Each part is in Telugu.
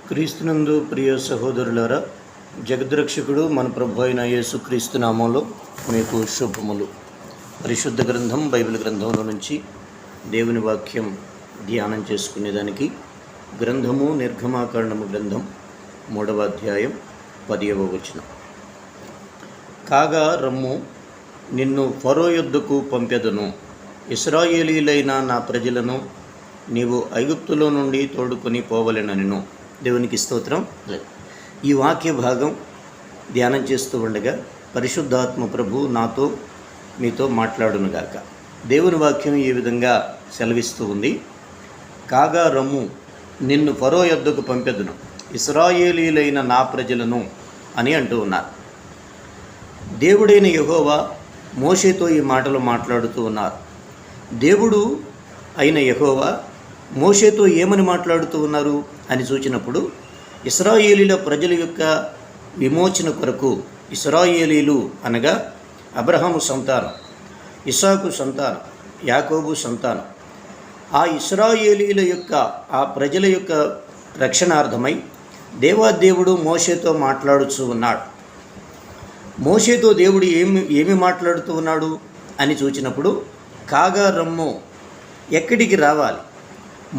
క్రీస్తునందు ప్రియ సహోదరులారా, జగద్రక్షకుడు మన ప్రభు అయిన యేసుక్రీస్తు నామంలో మీకు శుభములు. పరిశుద్ధ గ్రంథం బైబిల్ గ్రంథంలో నుంచి దేవుని వాక్యం ధ్యానం చేసుకునేదానికి గ్రంథము నిర్గమాకాండము గ్రంథం 3వ అధ్యాయం 10వ వచనం. కాగా రమ్ము, నిన్ను ఫరో యొద్దకు పంపెదను, ఇశ్రాయేలీలైన నా ప్రజలను నీవు ఐగుప్తులో నుండి తోడుకొని పోవలెనెను. దేవునికి స్తోత్రం. ఈ వాక్య భాగం ధ్యానం చేస్తూ ఉండగా పరిశుద్ధాత్మ ప్రభు నాతో మీతో మాట్లాడునుగాక. దేవుని వాక్యం ఈ విధంగా సెలవిస్తూ ఉంది. కాగా రమ్ము, నిన్ను ఫరో యొద్దకు పంపెదను, ఇశ్రాయేలీలైన నా ప్రజలను అని అంటూ ఉన్నారు. దేవుడైన యెహోవా మోషేతో ఈ మాటలు మాట్లాడుతూ ఉన్నారు. దేవుడు అయిన యెహోవా మోషేతో ఏమని మాట్లాడుతూ ఉన్నారు అని చూచినప్పుడు, ఇశ్రాయేలీల ప్రజల యొక్క విమోచన కొరకు ఇశ్రాయేలీలు అనగా అబ్రహాము సంతానం, ఇస్సాకు సంతానం, యాకోబు సంతానం, ఆ ఇశ్రాయేలీల యొక్క ఆ ప్రజల యొక్క రక్షణార్థమై దేవాదేవుడు మోషేతో మాట్లాడుతూ ఉన్నాడు. మోషేతో దేవుడు ఏమి మాట్లాడుతూ ఉన్నాడు అని చూచినప్పుడు, కాగా రమ్ము, ఎక్కడికి రావాలి,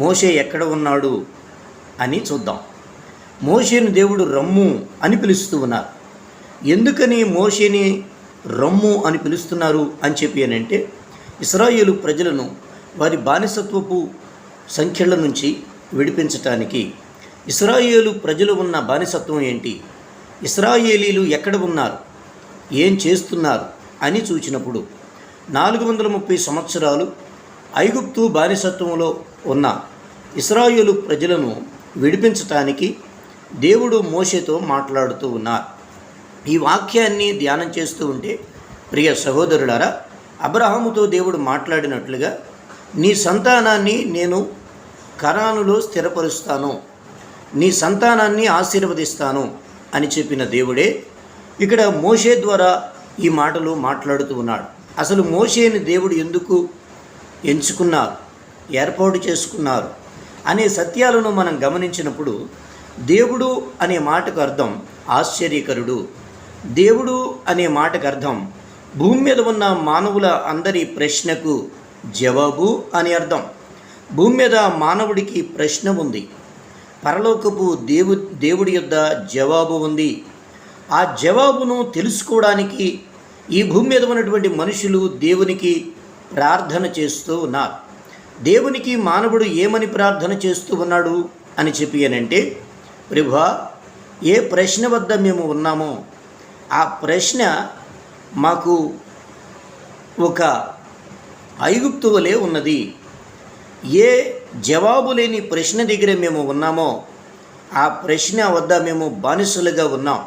మోషే ఎక్కడ ఉన్నాడు అని చూద్దాం. మోషేను దేవుడు రమ్ము అని పిలుస్తూ ఉన్నారు. ఎందుకని మోషేని రమ్ము అని పిలుస్తున్నారు అని చెప్పి అంటే, ఇశ్రాయేలు ప్రజలను వారి బానిసత్వపు సంఖ్యల నుంచి విడిపించటానికి, ఇశ్రాయేలు ప్రజలు ఉన్న బానిసత్వం ఏంటి, ఇశ్రాయేలీలు ఎక్కడ ఉన్నారు, ఏం చేస్తున్నారు అని చూచినప్పుడు 430 సంవత్సరాలు ఐగుప్తు బానిసత్వంలో ఉన్న ఇశ్రాయేలు ప్రజలను విడిపించటానికి దేవుడు మోషేతో మాట్లాడుతూ ఉన్నారు. ఈ వాక్యాన్ని ధ్యానం చేస్తూ ఉంటే, ప్రియ సహోదరులారా, అబ్రహాముతో దేవుడు మాట్లాడినట్లుగా నీ సంతానాన్ని నేను కనానులో స్థిరపరుస్తాను, నీ సంతానాన్ని ఆశీర్వదిస్తాను అని చెప్పిన దేవుడే ఇక్కడ మోషే ద్వారా ఈ మాటలు మాట్లాడుతూ ఉన్నాడు. అసలు మోషేని దేవుడు ఎందుకు ఎంచుకున్నారు, ఏర్పాటు చేసుకున్నారు అనే సత్యాలను మనం గమనించినప్పుడు, దేవుడు అనే మాటకు అర్థం ఆశ్చర్యకరుడు, దేవుడు అనే మాటకు అర్థం భూమి మీద ఉన్న మానవుల అందరి ప్రశ్నకు జవాబు అని అర్థం. భూమి మీద మానవుడికి ప్రశ్న ఉంది, పరలోకపు దేవుడి యొద్ద జవాబు ఉంది. ఆ జవాబును తెలుసుకోవడానికి ఈ భూమి మీద ఉన్నటువంటి మనుషులు దేవునికి ప్రార్థన చేస్తూ ఉన్నారు. దేవునికి మానవుడు ఏమని ప్రార్థన చేస్తూ ఉన్నాడు అని చెప్పి అంటే, ప్రభువా, ఏ ప్రశ్న వద్ద మేము ఉన్నామో ఆ ప్రశ్న మాకు ఒక ఐగుప్తు వలె ఉన్నది. ఏ జవాబు లేని ప్రశ్న దగ్గర మేము ఉన్నామో ఆ ప్రశ్న వద్ద మేము బానిసలుగా ఉన్నాం.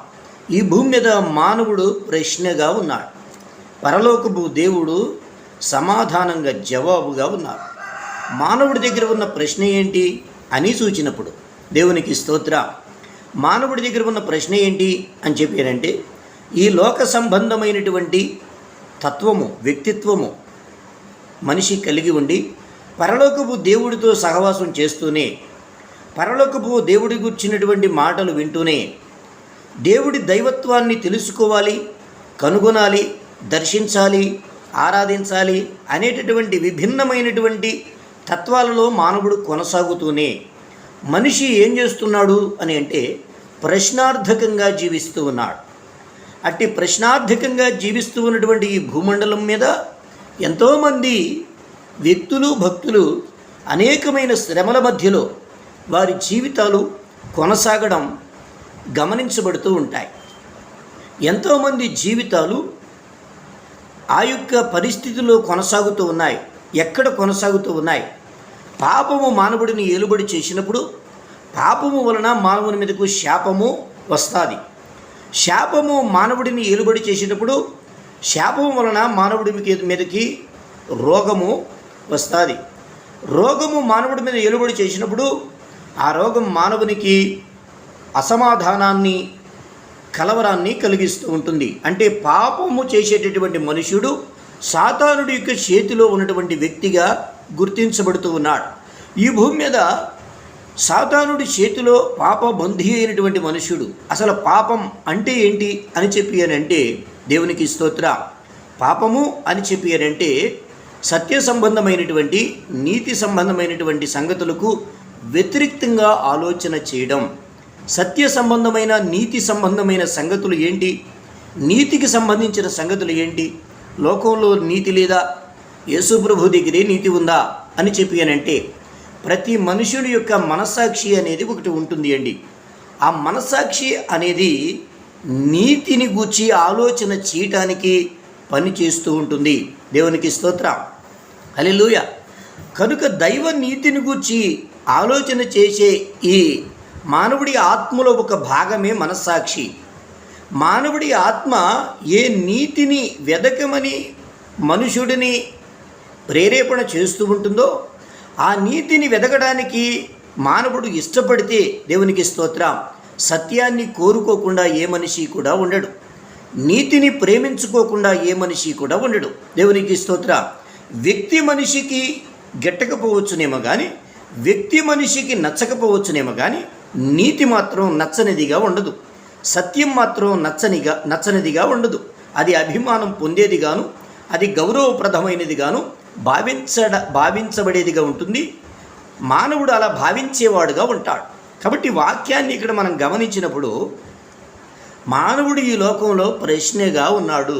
ఈ భూమి మీద మానవుడు ప్రశ్నగా ఉన్నాడు, పరలోకపు దేవుడు సమాధానంగా జవాబుగా ఉన్నారు. మానవుడి దగ్గర ఉన్న ప్రశ్న ఏంటి అని సూచినప్పుడు, దేవునికి స్తోత్ర, మానవుడి దగ్గర ఉన్న ప్రశ్న ఏంటి అని చెప్పారంటే, ఈ లోక సంబంధమైనటువంటి తత్వము, వ్యక్తిత్వము మనిషి కలిగి ఉండి పరలోకపు దేవుడితో సహవాసం చేస్తూనే, పరలోకపు దేవుడి గురించినటువంటి మాటలు వింటూనే దేవుడి దైవత్వాన్ని తెలుసుకోవాలి, కనుగొనాలి, దర్శించాలి, ఆరాధించాలి అనేటటువంటి విభిన్నమైనటువంటి తత్వాలలో మానవుడు కొనసాగుతూనే మనిషి ఏం చేస్తున్నాడు అని అంటే ప్రశ్నార్థకంగా జీవిస్తూ ఉన్నాడు. అట్టి ప్రశ్నార్థకంగా జీవిస్తూ ఉన్నటువంటి ఈ భూమండలం మీద ఎంతోమంది వ్యక్తులు, భక్తులు అనేకమైన శ్రమల మధ్యలో వారి జీవితాలు కొనసాగడం గమనించబడుతూ ఉంటాయి. ఎంతోమంది జీవితాలు ఆ యొక్క పరిస్థితిలో కొనసాగుతూ ఉన్నాయి. ఎక్కడ కొనసాగుతూ ఉన్నాయి? పాపము మానవుడిని ఏలుబడి చేసినప్పుడు పాపము వలన మానవుని మీదకు శాపము వస్తుంది. శాపము మానవుడిని ఏలుబడి చేసేటప్పుడు శాపము వలన మానవుడి మీదకి రోగము వస్తుంది. రోగము మానవుడి మీద ఏలుబడి చేసినప్పుడు ఆ రోగం మానవునికి అసమాధానాన్ని, కలవరాన్ని కలిగిస్తూ ఉంటుంది. అంటే పాపము చేసేటటువంటి మనుషుడు సాతానుడి యొక్క చేతిలో ఉన్నటువంటి వ్యక్తిగా గుర్తించబడుతూ ఉన్నాడు. ఈ భూమి మీద సాతానుడి చేతిలో పాప బంధీ అయినటువంటి మనుష్యుడు అసలు పాపం అంటే ఏంటి అని చెప్పి అంటే దేవునికి స్తోత్ర. పాపము అని చెప్పి అంటే సత్య సంబంధమైనటువంటి నీతి సంబంధమైనటువంటి సంగతులకు వ్యతిరేక్తంగా ఆలోచన చేయడం. సత్య సంబంధమైన నీతి సంబంధమైన సంగతులు ఏంటి, నీతికి సంబంధించిన సంగతులు ఏంటి, లోకంలో నీతి లేదా, యేసు ప్రభు దగ్గరే నీతి ఉందా అని చెప్పి అంటే ప్రతి మనుషుడి యొక్క మనస్సాక్షి అనేది ఒకటి ఉంటుంది అండి. ఆ మనస్సాక్షి అనేది నీతిని గూర్చి ఆలోచన చేయటానికి పని చేస్తూ ఉంటుంది. దేవునికి స్తోత్రం, హల్లెలూయా. కనుక దైవ నీతిని గూర్చి ఆలోచన చేసే ఈ మానవుడి ఆత్మలో ఒక భాగమే మనస్సాక్షి. మానవుడి ఆత్మ ఏ నీతిని వెదకమని మనుషుడిని ప్రేరేపణ చేస్తూ ఉంటుందో ఆ నీతిని వెదకడానికి మానవుడు ఇష్టపడితే దేవునికి స్తోత్రం, సత్యాన్ని కోరుకోకుండా ఏ మనిషి కూడా ఉండడు. నీతిని ప్రేమించుకోకుండా ఏ మనిషి కూడా ఉండడు. దేవునికి స్తోత్రం. వ్యక్తి మనిషికి గిట్టకపోవచ్చునేమో కానీ, వ్యక్తి మనిషికి నచ్చకపోవచ్చునేమో కానీ నీతి మాత్రం నచ్చనిదిగా ఉండదు. సత్యం మాత్రం నచ్చనిదిగా ఉండదు. అది అభిమానం పొందేదిగాను, అది గౌరవప్రదమైనదిగాను భావించబడేదిగా ఉంటుంది. మానవుడు అలా భావించేవాడుగా ఉంటాడు. కాబట్టి వాక్యాన్ని ఇక్కడ మనం గమనించినప్పుడు మానవుడు ఈ లోకంలో ప్రశ్నగా ఉన్నాడు.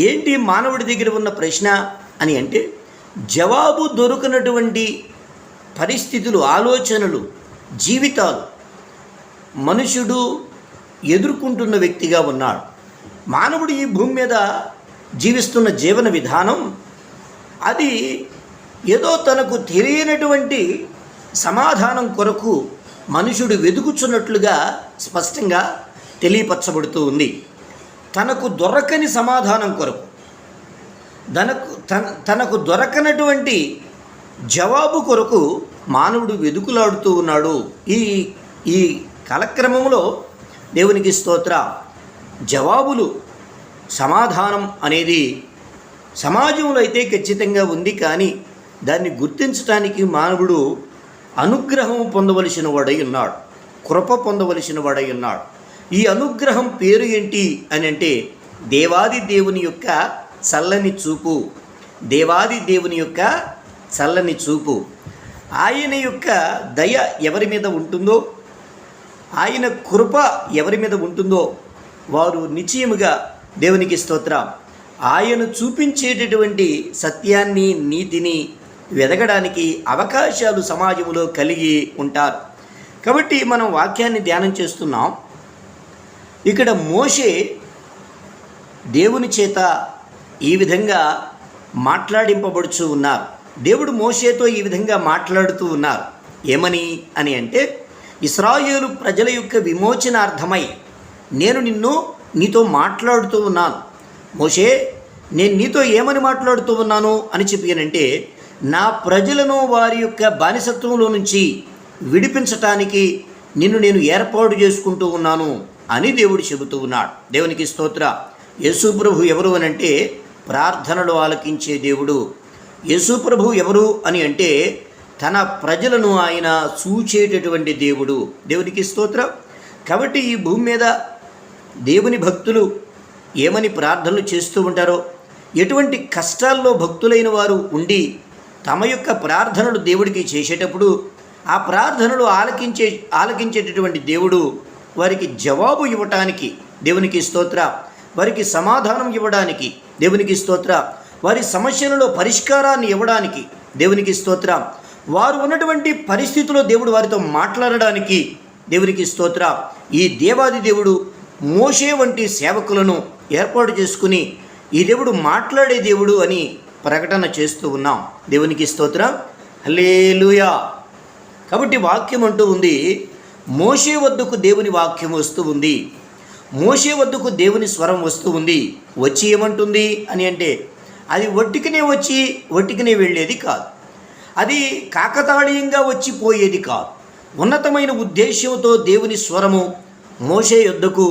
ఏంటి మానవుడి దగ్గర ఉన్న ప్రశ్న అని అంటే జవాబు దొరకనటువంటి పరిస్థితులు, ఆలోచనలు, జీవితాలు మనుషుడు ఎదుర్కొంటున్న వ్యక్తిగా ఉన్నాడు. మానవుడు ఈ భూమి మీద జీవిస్తున్న జీవన విధానం అది ఏదో తనకు తెలియనటువంటి సమాధానం కొరకు మనుషుడు వెతుకుచున్నట్లుగా స్పష్టంగా తెలియపరచబడుతూ ఉంది. తనకు దొరకని సమాధానం కొరకు, తనకు దొరకనటువంటి జవాబు కొరకు మానవుడు వెతుకులాడుతూ ఉన్నాడు. ఈ కాలక్రమంలో దేవునికి స్తోత్ర, జవాబులు, సమాధానం అనేది సమాజంలో అయితే ఖచ్చితంగా ఉంది. కానీ దాన్ని గుర్తించడానికి మానవుడు అనుగ్రహం పొందవలసిన వాడై ఉన్నాడు, కృప పొందవలసిన వాడై ఉన్నాడు. ఈ అనుగ్రహం పేరు ఏంటి అని అంటే దేవాది దేవుని యొక్క చల్లని చూపు. దేవాది దేవుని యొక్క చల్లని చూపు. ఆయన యొక్క దయ ఎవరి మీద ఉంటుందో, ఆయన కృప ఎవరి మీద ఉంటుందో వారు నిశ్చయముగా దేవునికి స్తోత్రం ఆయన చూపించేటటువంటి సత్యాన్ని, నీతిని వెదగడానికి అవకాశాలు సమాజంలో కలిగి ఉంటారు. కాబట్టి మనం వాక్యాన్ని ధ్యానం చేస్తున్నాం. ఇక్కడ మోషే దేవుని చేత ఈ విధంగా మాట్లాడింపబడుచు ఉన్నారు. దేవుడు మోషేతో ఈ విధంగా మాట్లాడుతూ ఉన్నారు. ఏమని అని అంటే ఇశ్రాయేలు ప్రజల యొక్క విమోచనార్థమై నేను నీతో మాట్లాడుతూ ఉన్నాను. మోషే, నేను నీతో ఏమని మాట్లాడుతూ ఉన్నాను అని చెప్పానంటే నా ప్రజలను వారి యొక్క బానిసత్వంలో నుంచి విడిపించటానికి నేను ఏర్పాటు చేసుకుంటూ ఉన్నాను అని దేవుడు చెబుతూ ఉన్నాడు. దేవునికి స్తోత్ర. యేసు ప్రభు ఎవరు అని అంటే ప్రార్థనలు ఆలకించే దేవుడు. యేసు ప్రభు ఎవరు అని అంటే తన ప్రజలను ఆయన చూచేటటువంటి దేవుడు. దేవునికి స్తోత్రం. కాబట్టి ఈ భూమి మీద దేవుని భక్తులు ఏమని ప్రార్థనలు చేస్తూ ఉంటారో, ఎటువంటి కష్టాల్లో భక్తులైన వారు ఉండి తమ యొక్క ప్రార్థనలు దేవుడికి చేసేటప్పుడు ఆ ప్రార్థనలు ఆలకించేటటువంటి దేవుడు వారికి జవాబు ఇవ్వటానికి దేవునికి స్తోత్ర, వారికి సమాధానం ఇవ్వడానికి దేవునికి స్తోత్ర, వారి సమస్యలలో పరిష్కారాన్ని ఇవ్వడానికి దేవునికి స్తోత్ర, వారు ఉన్నటువంటి పరిస్థితుల్లో దేవుడు వారితో మాట్లాడడానికి దేవునికి స్తోత్ర. ఈ దేవాది దేవుడు మోషే వంటి సేవకులను ఏర్పాటు చేసుకుని ఈ దేవుడు మాట్లాడే దేవుడు అని ప్రకటన చేస్తూ ఉన్నాం. దేవునికి స్తోత్రం, హల్లెలూయా. కాబట్టి వాక్యం అంటూ ఉంది, మోషే వద్దకు దేవుని వాక్యం వస్తూ ఉంది, మోషే వద్దకు దేవుని స్వరం వస్తూ ఉంది. వచ్చి ఏమంటుంది అని అంటే అది ఒట్టికనే వచ్చి ఒట్టికనే వెళ్ళేది కాదు, అది కాకతాళీయంగా వచ్చిపోయేది కాదు. ఉన్నతమైన ఉద్దేశంతో దేవుని స్వరము మోషే యొద్దకు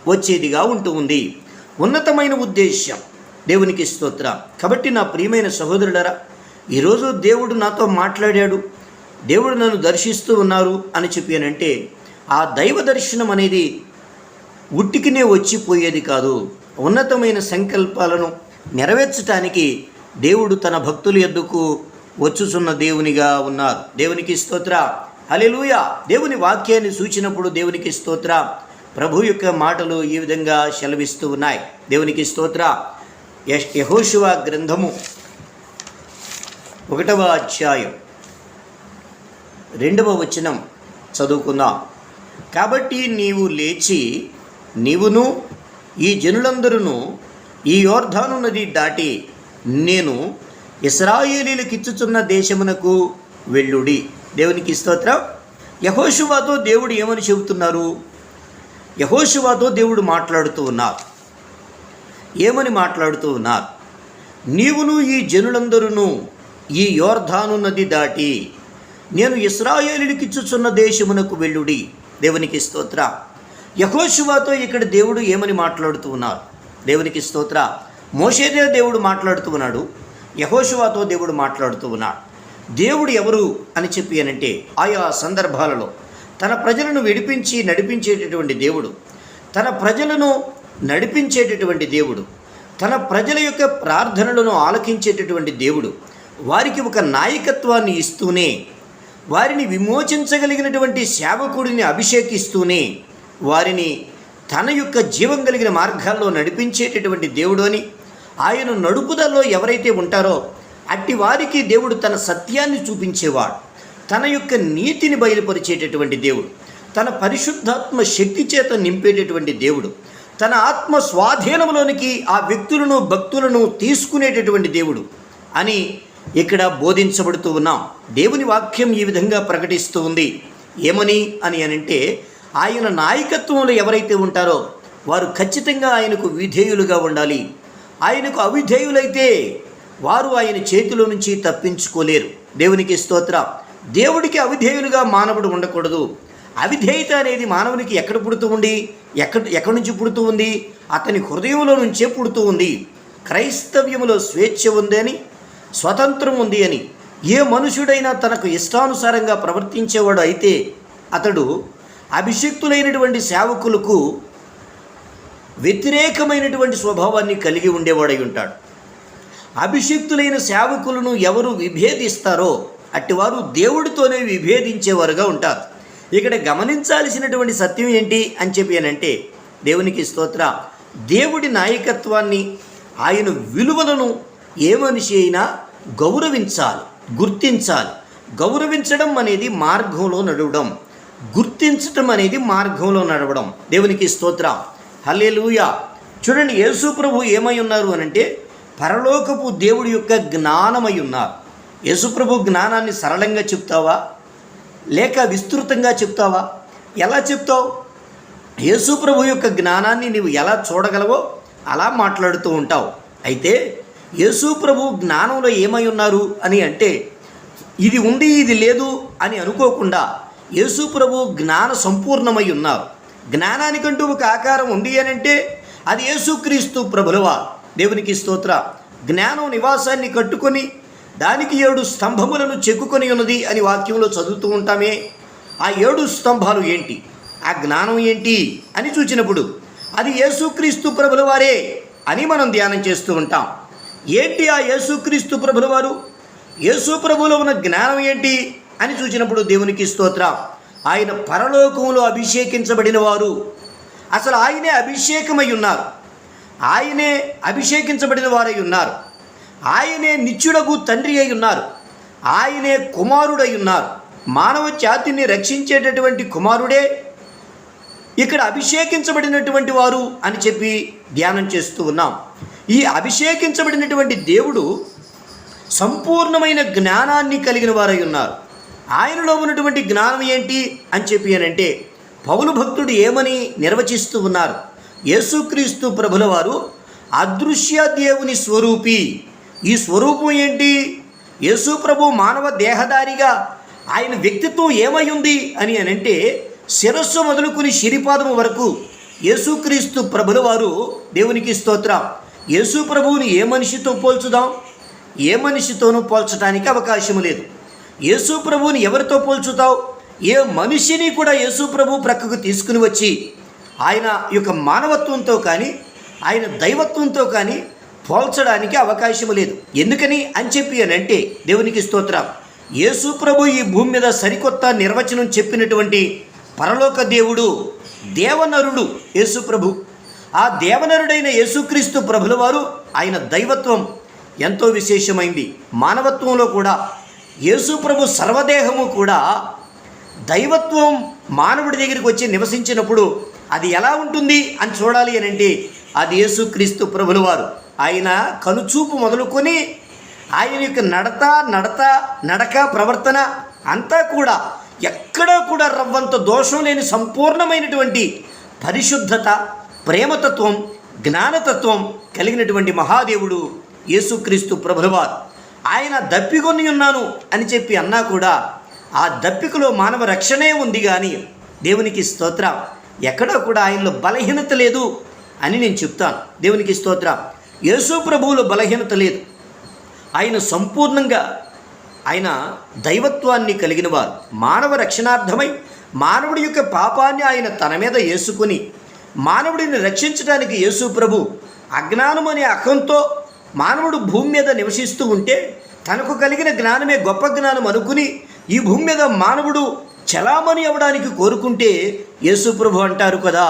వచ్చేదిగా ఉంటూ ఉంది. ఉన్నతమైన ఉద్దేశం. దేవునికి స్తోత్రం. కాబట్టి నా ప్రియమైన సహోదరులారా, ఈరోజు దేవుడు నాతో మాట్లాడాడు, దేవుడు నన్ను దర్శిస్తూ ఉన్నారు అని చెప్పానంటే ఆ దైవ దర్శనం అనేది ఉట్టికినే వచ్చిపోయేది కాదు. ఉన్నతమైన సంకల్పాలను నెరవేర్చడానికి దేవుడు తన భక్తుల యొద్దకు వచ్చుచున్న దేవునిగా ఉన్నారు. దేవునికి స్తోత్ర. హల్లెలూయా. దేవుని వాక్యాన్ని సూచినప్పుడు దేవునికి స్తోత్ర. ప్రభు యొక్క మాటలు ఈ విధంగా సెలవిస్తూ ఉన్నాయి. దేవునికి స్తోత్ర. యెహోషువ గ్రంథము 1వ అధ్యాయం 2వ వచనం చదువుకుందాం. కాబట్టి నీవు లేచి నీవును ఈ జనులందరూ ఈ యోర్దాను నది దాటి నేను ఇశ్రాయేలీయులకిచ్చుచున్న దేశమునకు వెళ్ళుడి. దేవునికి స్తోత్రం. యెహోషువతో దేవుడు ఏమని చెబుతున్నారు? యెహోషువతో దేవుడు మాట్లాడుతూ ఉన్నారు. ఏమని మాట్లాడుతూ ఉన్నారు? నీవును ఈ జనులందరూ ఈ యోర్దాను నది దాటి నేను ఇశ్రాయేలీయులకిచ్చుచున్న దేశమునకు వెళ్ళుడి. దేవునికి స్తోత్ర. యెహోషువతో ఇక్కడ దేవుడు ఏమని మాట్లాడుతూ ఉన్నారు? దేవునికి స్తోత్ర. మోషేతో దేవుడు మాట్లాడుతూ ఉన్నాడు, యెహోషువతో దేవుడు మాట్లాడుతూ ఉన్నాడు. దేవుడు ఎవరు అని చెప్పి అనంటే ఆయా సందర్భాలలో తన ప్రజలను విడిపించి నడిపించేటటువంటి దేవుడు, తన ప్రజలను నడిపించేటటువంటి దేవుడు, తన ప్రజల యొక్క ప్రార్థనలను ఆలకించేటటువంటి దేవుడు, వారికి ఒక నాయకత్వాన్ని ఇస్తూనే, వారిని విమోచించగలిగినటువంటి సేవకుడిని అభిషేకిస్తూనే వారిని తన యొక్క జీవం కలిగిన మార్గాల్లో నడిపించేటటువంటి దేవుడు అని, ఆయన నడుపుదలలో ఎవరైతే ఉంటారో అట్టి వారికి దేవుడు తన సత్యాన్ని చూపించేవాడు, తన యొక్క నీతిని బయలుపరిచేటటువంటి దేవుడు, తన పరిశుద్ధాత్మ శక్తి చేత నింపేటటువంటి దేవుడు, తన ఆత్మ స్వాధీనంలోనికి ఆ వ్యక్తులను భక్తులను తీసుకునేటటువంటి దేవుడు అని ఇక్కడ బోధించబడుతూ ఉన్నాం. దేవుని వాక్యం ఈ విధంగా ప్రకటిస్తూ ఉంది. ఏమని అని అంటే ఆయన నాయకత్వంలో ఎవరైతే ఉంటారో వారు ఖచ్చితంగా ఆయనకు విధేయులుగా ఉండాలి. ఆయనకు అవిధేయులైతే వారు ఆయన చేతిలో నుంచి తప్పించుకోలేరు. దేవునికి స్తోత్ర. దేవుడికి అవిధేయులుగా మానవుడు ఉండకూడదు. అవిధేయత అనేది మానవునికి ఎక్కడ పుడుతూ ఉంది? ఎక్కడి నుంచి పుడుతూ ఉంది? అతని హృదయంలో నుంచే పుడుతూ ఉంది. క్రైస్తవ్యములో స్వేచ్ఛ ఉంది అని, స్వతంత్రం ఉంది అని, ఏ మనుషుడైనా తనకు ఇష్టానుసారంగా ప్రవర్తించేవాడు అయితే అతడు అభిషిక్తులైనటువంటి సేవకులకు వ్యతిరేకమైనటువంటి స్వభావాన్ని కలిగి ఉండేవాడై ఉంటాడు. అభిషిక్తులైన సేవకులను ఎవరు విభేదిస్తారో అట్టివారు దేవుడితోనే విభేదించేవారుగా ఉంటారు. ఇక్కడ గమనించాల్సినటువంటి సత్యం ఏంటి అని చెప్పానంటే దేవునికి స్తోత్ర, దేవుడి నాయకత్వాన్ని, ఆయన విలువలను ఏ మనిషి అయినా గౌరవించాలి, గుర్తించాలి. గౌరవించడం అనేది మార్గంలో నడవడం, గుర్తించటం అనేది మార్గంలో నడవడం. దేవునికి స్తోత్రం. హల్లెలూయా. చూడండి, యేసు ప్రభు ఏమై ఉన్నారు అనంటే పరలోకపు దేవుడి యొక్క జ్ఞానమై ఉన్నారు. యేసు ప్రభు జ్ఞానాన్ని సరళంగా చెప్తావా లేక విస్తృతంగా చెప్తావా? ఎలా చెప్తావు? యేసు ప్రభు యొక్క జ్ఞానాన్ని నీవు ఎలా చూడగలవో అలా మాట్లాడుతూ ఉంటావు. అయితే యేసు ప్రభు జ్ఞానంలో ఏమై ఉన్నారు అని అంటే ఇది ఉంది ఇది లేదు అని అనుకోకుండా యేసు ప్రభు జ్ఞాన సంపూర్ణమై ఉన్నారు. జ్ఞానానికంటూ ఒక ఆకారం ఉంది అని అంటే అది యేసుక్రీస్తు ప్రభులవా. దేవునికి స్తోత్ర. జ్ఞానం నివాసాన్ని కట్టుకొని దానికి 7 స్తంభములను చెక్కుకొని ఉన్నది అని వాక్యంలో చదువుతూ ఉంటామే. ఆ 7 స్తంభాలు ఏంటి, ఆ జ్ఞానం ఏంటి అని చూచినప్పుడు అది యేసుక్రీస్తు ప్రభుల వారే అని మనం ధ్యానం చేస్తూ ఉంటాం. ఏంటి ఆ యేసుక్రీస్తు ప్రభుల వారు? యేసు ప్రభువులో ఉన్న జ్ఞానం ఏంటి అని చూచినప్పుడు దేవునికి స్తోత్రం, ఆయన పరలోకంలో అభిషేకించబడిన వారు. అసలు ఆయనే అభిషేకమై ఉన్నారు, ఆయనే అభిషేకించబడిన వారై ఉన్నారు, ఆయనే నిత్యుడగు తండ్రి అయి ఉన్నారు, ఆయనే కుమారుడై ఉన్నారు. మానవ జాతిని రక్షించేటటువంటి కుమారుడే ఇక్కడ అభిషేకించబడినటువంటి వారు అని చెప్పి ధ్యానం చేస్తూ ఉన్నాం. ఈ అభిషేకించబడినటువంటి దేవుడు సంపూర్ణమైన జ్ఞానాన్ని కలిగిన వారై ఉన్నారు. ఆయనలో ఉన్నటువంటి జ్ఞానం ఏంటి అని చెప్పి అనంటే పౌలు భక్తుడు ఏమని నిర్వచిస్తూ ఉన్నారు? యేసుక్రీస్తు ప్రభుల వారు అదృశ్య దేవుని స్వరూపి. ఈ స్వరూపం ఏంటి? యేసు ప్రభు మానవ దేహధారిగా ఆయన వ్యక్తిత్వం ఏమై ఉంది అని అనంటే శిరస్సు మొదలుకుని శిరిపాదము వరకు యేసుక్రీస్తు ప్రభుల వారు. దేవునికి స్తోత్రం. యేసు ప్రభువుని ఏ మనిషితో పోల్చుదాం? ఏ మనిషితోనూ పోల్చడానికి అవకాశం లేదు. యేసు ప్రభువుని ఎవరితో పోల్చుతావు? ఏ మనిషిని కూడా యేసు ప్రభు ప్రక్కకు తీసుకుని వచ్చి ఆయన యొక్క మానవత్వంతో కానీ ఆయన దైవత్వంతో కానీ పోల్చడానికి అవకాశం లేదు. ఎందుకని అని చెప్పి అంటే దేవునికి స్తోత్రం, యేసు ప్రభు ఈ భూమి మీద సరికొత్త నిర్వచనం చెప్పినటువంటి పరలోక దేవుడు, దేవనరుడు యేసు ప్రభు. ఆ దేవనరుడైన యేసుక్రీస్తు ప్రభుల వారు ఆయన దైవత్వం ఎంతో విశేషమైంది. మానవత్వంలో కూడా యేసు ప్రభు సర్వదేహము కూడా దైవత్వం మానవుడి దగ్గరికి వచ్చి నివసించినప్పుడు అది ఎలా ఉంటుంది అని చూడాలి అని అంటే అది యేసుక్రీస్తు ప్రభుల వారు. ఆయన కనుచూపు మొదలుకొని ఆయన యొక్క నడక ప్రవర్తన అంతా కూడా ఎక్కడా కూడా రవ్వంత దోషం లేని సంపూర్ణమైనటువంటి పరిశుద్ధత, ప్రేమతత్వం, జ్ఞానతత్వం కలిగినటువంటి మహాదేవుడు యేసుక్రీస్తు ప్రభుల వారు. ఆయన దప్పికొని ఉన్నాను అని చెప్పి అన్నా కూడా ఆ దప్పికలో మానవ రక్షణే ఉంది, కానీ దేవునికి స్తోత్రం ఎక్కడా కూడా ఆయనలో బలహీనత లేదు అని నేను చెప్తాను. దేవునికి స్తోత్రం. యేసు ప్రభువులో బలహీనత లేదు. ఆయన సంపూర్ణంగా ఆయన దైవత్వాన్ని కలిగిన వారు. మానవ రక్షణార్థమై మానవుడి యొక్క పాపాన్ని ఆయన తన మీద వేసుకుని మానవుడిని రక్షించడానికి యేసు ప్రభు అజ్ఞానం అనే అకంతో మానవుడు భూమి మీద నివసిస్తూ ఉంటే తనకు కలిగిన జ్ఞానమే గొప్ప జ్ఞానం అనుకుని ఈ భూమి మీద మానవుడు చలామణి అవ్వడానికి కోరుకుంటే యేసు ప్రభు అంటారు కదా,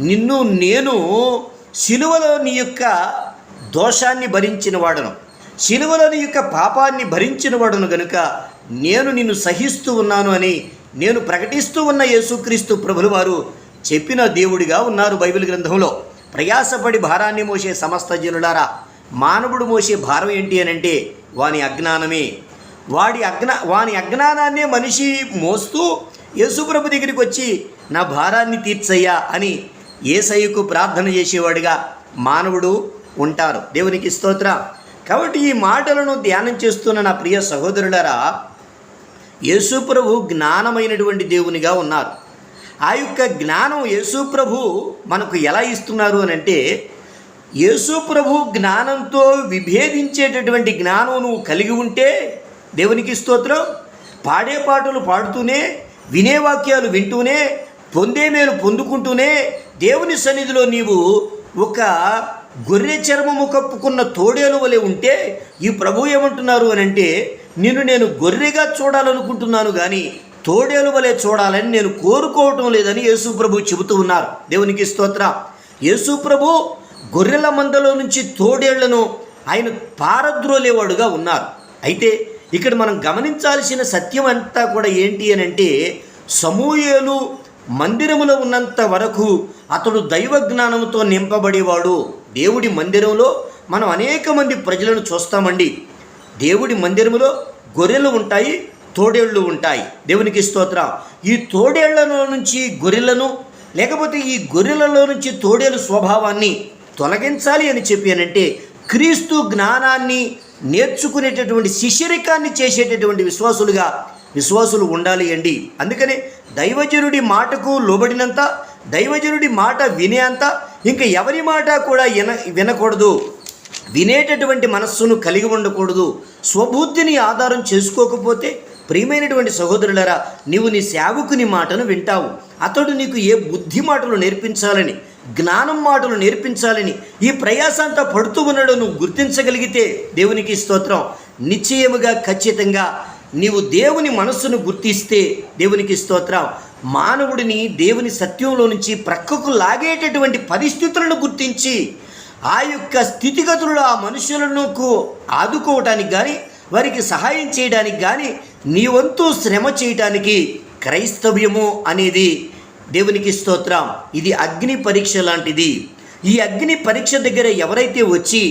నిన్ను నేను సిలువలో నీ యొక్క దోషాన్ని భరించిన వాడను, సిలువలో నీ యొక్క పాపాన్ని భరించిన వాడను గనుక నేను నిన్ను సహిస్తూ ఉన్నాను అని నేను ప్రకటిస్తూ ఉన్న యేసుక్రీస్తు ప్రభుల వారు చెప్పిన దేవుడిగా ఉన్నారు బైబిల్ గ్రంథంలో. ప్రయాసపడి భారాన్ని మోసే సమస్త జనులారా, మానవుడు మోసే భారం ఏంటి అని అంటే వాని అజ్ఞానమే. వాని అజ్ఞానాన్నే మనిషి మోస్తూ యేసుప్రభు దగ్గరికి వచ్చి నా భారాన్ని తీర్చయ్యా అని యేసయ్యకు ప్రార్థన చేసేవాడిగా మానవుడు ఉంటారు. దేవునికి స్తోత్రం. కాబట్టి ఈ మాటలను ధ్యానం చేస్తున్న నా ప్రియ సహోదరులారా, యేసుప్రభు జ్ఞానమైనటువంటి దేవునిగా ఉన్నారు. ఆ యొక్క జ్ఞానం యేసుప్రభు మనకు ఎలా ఇస్తున్నారు అని అంటే, యేసుప్రభు జ్ఞానంతో విభేదించేటటువంటి జ్ఞానం నువ్వు కలిగి ఉంటే దేవునికి స్తోత్రం, పాడే పాటలు పాడుతూనే, వినే వాక్యాలు వింటూనే, పొందే మేలు పొందుకుంటూనే దేవుని సన్నిధిలో నీవు ఒక గొర్రె చర్మము కప్పుకున్న తోడేలు వలె ఉంటే ఈ ప్రభు ఏమంటున్నారు అని అంటే, నిన్ను నేను గొర్రెగా చూడాలనుకుంటున్నాను కానీ తోడేలు వలె చూడాలని నేను కోరుకోవటం లేదని యేసు ప్రభు చెబుతూ ఉన్నారు. దేవునికి స్తోత్రం. యేసు ప్రభు గొర్రెల మందలో నుంచి తోడేళ్లను ఆయన పారద్రోలేవాడుగా ఉన్నారు. అయితే ఇక్కడ మనం గమనించాల్సిన సత్యం అంతా కూడా ఏంటి అని అంటే, సమూయేలు మందిరములో ఉన్నంత వరకు అతడు దైవ జ్ఞానంతో నింపబడేవాడు. దేవుడి మందిరంలో మనం అనేక మంది ప్రజలను చూస్తామండి. దేవుడి మందిరంలో గొర్రెలు ఉంటాయి, తోడేళ్ళు ఉంటాయి. దేవునికి స్తోత్రం. ఈ తోడేళ్లలో నుంచి గొర్రెలను, లేకపోతే ఈ గొర్రెలలో నుంచి తోడేలు స్వభావాన్ని తొలగించాలి అని చెప్పి అనంటే క్రీస్తు జ్ఞానాన్ని నేర్చుకునేటటువంటి శిష్యరికాన్ని చేసేటటువంటి విశ్వాసులు ఉండాలి అండి. అందుకనే దైవజనుడి మాటకు లోబడినంత, దైవజనుడి మాట వినేంత ఇంకా ఎవరి మాట కూడా వినకూడదు. వినేటటువంటి మనస్సును కలిగి ఉండకూడదు. స్వబుద్ధిని ఆధారం చేసుకోకపోతే ప్రియమైనటువంటి సహోదరులారా, నీవు నీ సేవకుని మాటను వింటావు. అతడు నీకు ఏ బుద్ధి మాటలు నేర్పించాలని, జ్ఞానం మాటలు నేర్పించాలని ఈ ప్రయాసంతా పడుతూ ఉన్నాడో నువ్వు గుర్తించగలిగితే దేవునికి స్తోత్రం, నిశ్చయముగా ఖచ్చితంగా నీవు దేవుని మనస్సును గుర్తిస్తే దేవునికి స్తోత్రం, మానవుడిని దేవుని సత్యంలో నుంచి ప్రక్కకు లాగేటటువంటి పరిస్థితులను గుర్తించి ఆ యొక్క స్థితిగతులు ఆ మనుషులను ఆదుకోవటానికి కానీ వారికి సహాయం చేయడానికి కానీ నీ వంతు శ్రమ చేయటానికి క్రైస్తవ్యము అనేది దేవునికి స్తోత్రం ఇది అగ్ని పరీక్ష లాంటిది. ఈ అగ్ని పరీక్ష దగ్గర ఎవరైతే వచ్చి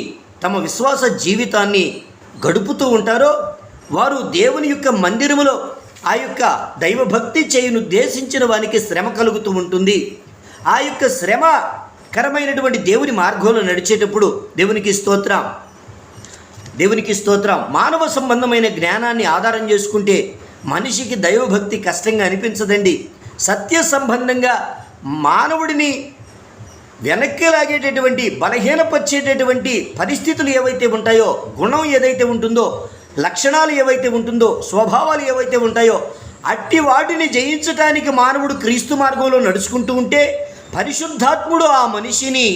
తమ విశ్వాస జీవితాన్ని గడుపుతూ ఉంటారో వారు దేవుని యొక్క మందిరములో ఆ యొక్క దైవభక్తి చేయును ఉద్దేశించిన వానికి శ్రమ కలుగుతూ ఉంటుంది. ఆ యొక్క శ్రమకరమైనటువంటి దేవుని మార్గంలో నడిచేటప్పుడు దేవునికి స్తోత్రం మానవ సంబంధమైన జ్ఞానాన్ని ఆధారం చేసుకుంటే మనిషికి దైవభక్తి కష్టంగా అనిపించదండి. సత్య సంబంధంగా మానవుడిని వెనక్కి లాగేటటువంటి బలహీనపరిచేటటువంటి పరిస్థితులు ఏవైతే ఉంటాయో, గుణం ఏదైతే ఉంటుందో లక్షణాలు ఏవైతే ఉంటుందో, స్వభావాలు ఏవైతే ఉంటాయో అట్టి వాటిని జయించడానికి మానవుడు క్రీస్తు మార్గంలో నడుచుకుంటూ ఉంటే పరిశుద్ధాత్ముడు ఆ మనిషిని,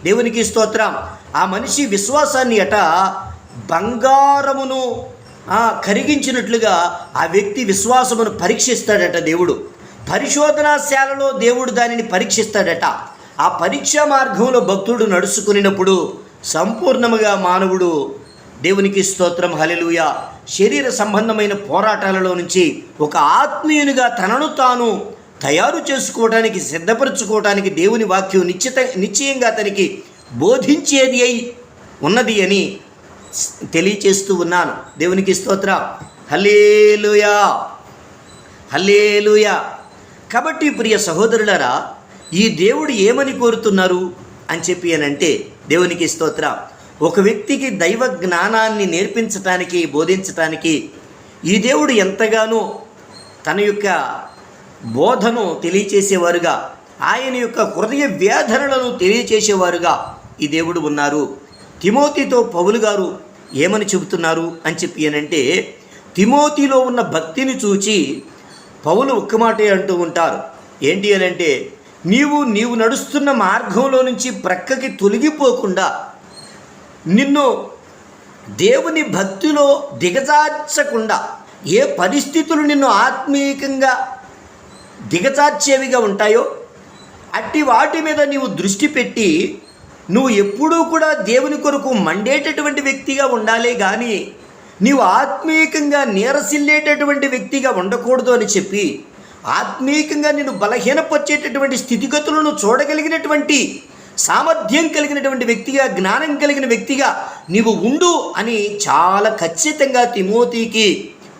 దేవునికి స్తోత్రం, ఆ మనిషి విశ్వాసాన్ని బంగారమును కరిగించినట్లుగా ఆ వ్యక్తి విశ్వాసమును పరీక్షిస్తాడట దేవుడు. పరిశోధనాశాలలో దేవుడు దానిని పరీక్షిస్తాడట. ఆ పరీక్షా మార్గంలో భక్తుడు నడుచుకునినప్పుడు సంపూర్ణముగా మానవుడు, దేవునికి స్తోత్రం, హల్లెలూయా, శరీర సంబంధమైన పోరాటాలలో నుంచి ఒక ఆత్మీయునిగా తనను తాను తయారు చేసుకోవడానికి, సిద్ధపరచుకోవడానికి దేవుని వాక్యం నిశ్చయంగా అతనికి బోధించేది అయి ఉన్నది అని తెలియచేస్తూ ఉన్నాను. దేవునికి స్తోత్రం, హల్లెలూయా, హల్లెలూయా. కాబట్టి ప్రియ సహోదరులారా, ఈ దేవుడు ఏమని కోరుతున్నారు అని చెప్పి అంటే, దేవునికి స్తోత్రం, ఒక వ్యక్తికి దైవ జ్ఞానాన్ని నేర్పించటానికి, బోధించటానికి ఈ దేవుడు ఎంతగానో తన యొక్క బోధను తెలియచేసేవారుగా, ఆయన యొక్క హృదయ వేదనలను తెలియచేసేవారుగా ఈ దేవుడు ఉన్నారు. తిమోతితో పౌలు గారు ఏమని చెబుతున్నారు అని చెప్పి అంటే, తిమోతిలో ఉన్న భక్తిని చూచి పౌలు ఒక్క మాటే అంటూ ఉంటారు. ఏంటి అని అంటే, నీవు నడుస్తున్న మార్గంలో నుంచి ప్రక్కకి తొలగిపోకుండా, నిన్ను దేవుని భక్తిలో దిగజార్చకుండా, ఏ పరిస్థితులు నిన్ను ఆత్మీయంగా దిగజార్చేవిగా ఉంటాయో అట్టి వాటి మీద నీవు దృష్టి పెట్టి నువ్వు ఎప్పుడూ కూడా దేవుని కొరకు మండేటటువంటి వ్యక్తిగా ఉండాలే కానీ నీవు ఆత్మీయంగా నీరసిల్లేటటువంటి వ్యక్తిగా ఉండకూడదు అని చెప్పి, ఆత్మీయంగా నిన్ను బలహీనపరిచేటటువంటి స్థితిగతులను చూడగలిగినటువంటి సామర్థ్యం కలిగినటువంటి వ్యక్తిగా, జ్ఞానం కలిగిన వ్యక్తిగా నీవు ఉండు అని చాలా ఖచ్చితంగా తిమోతికి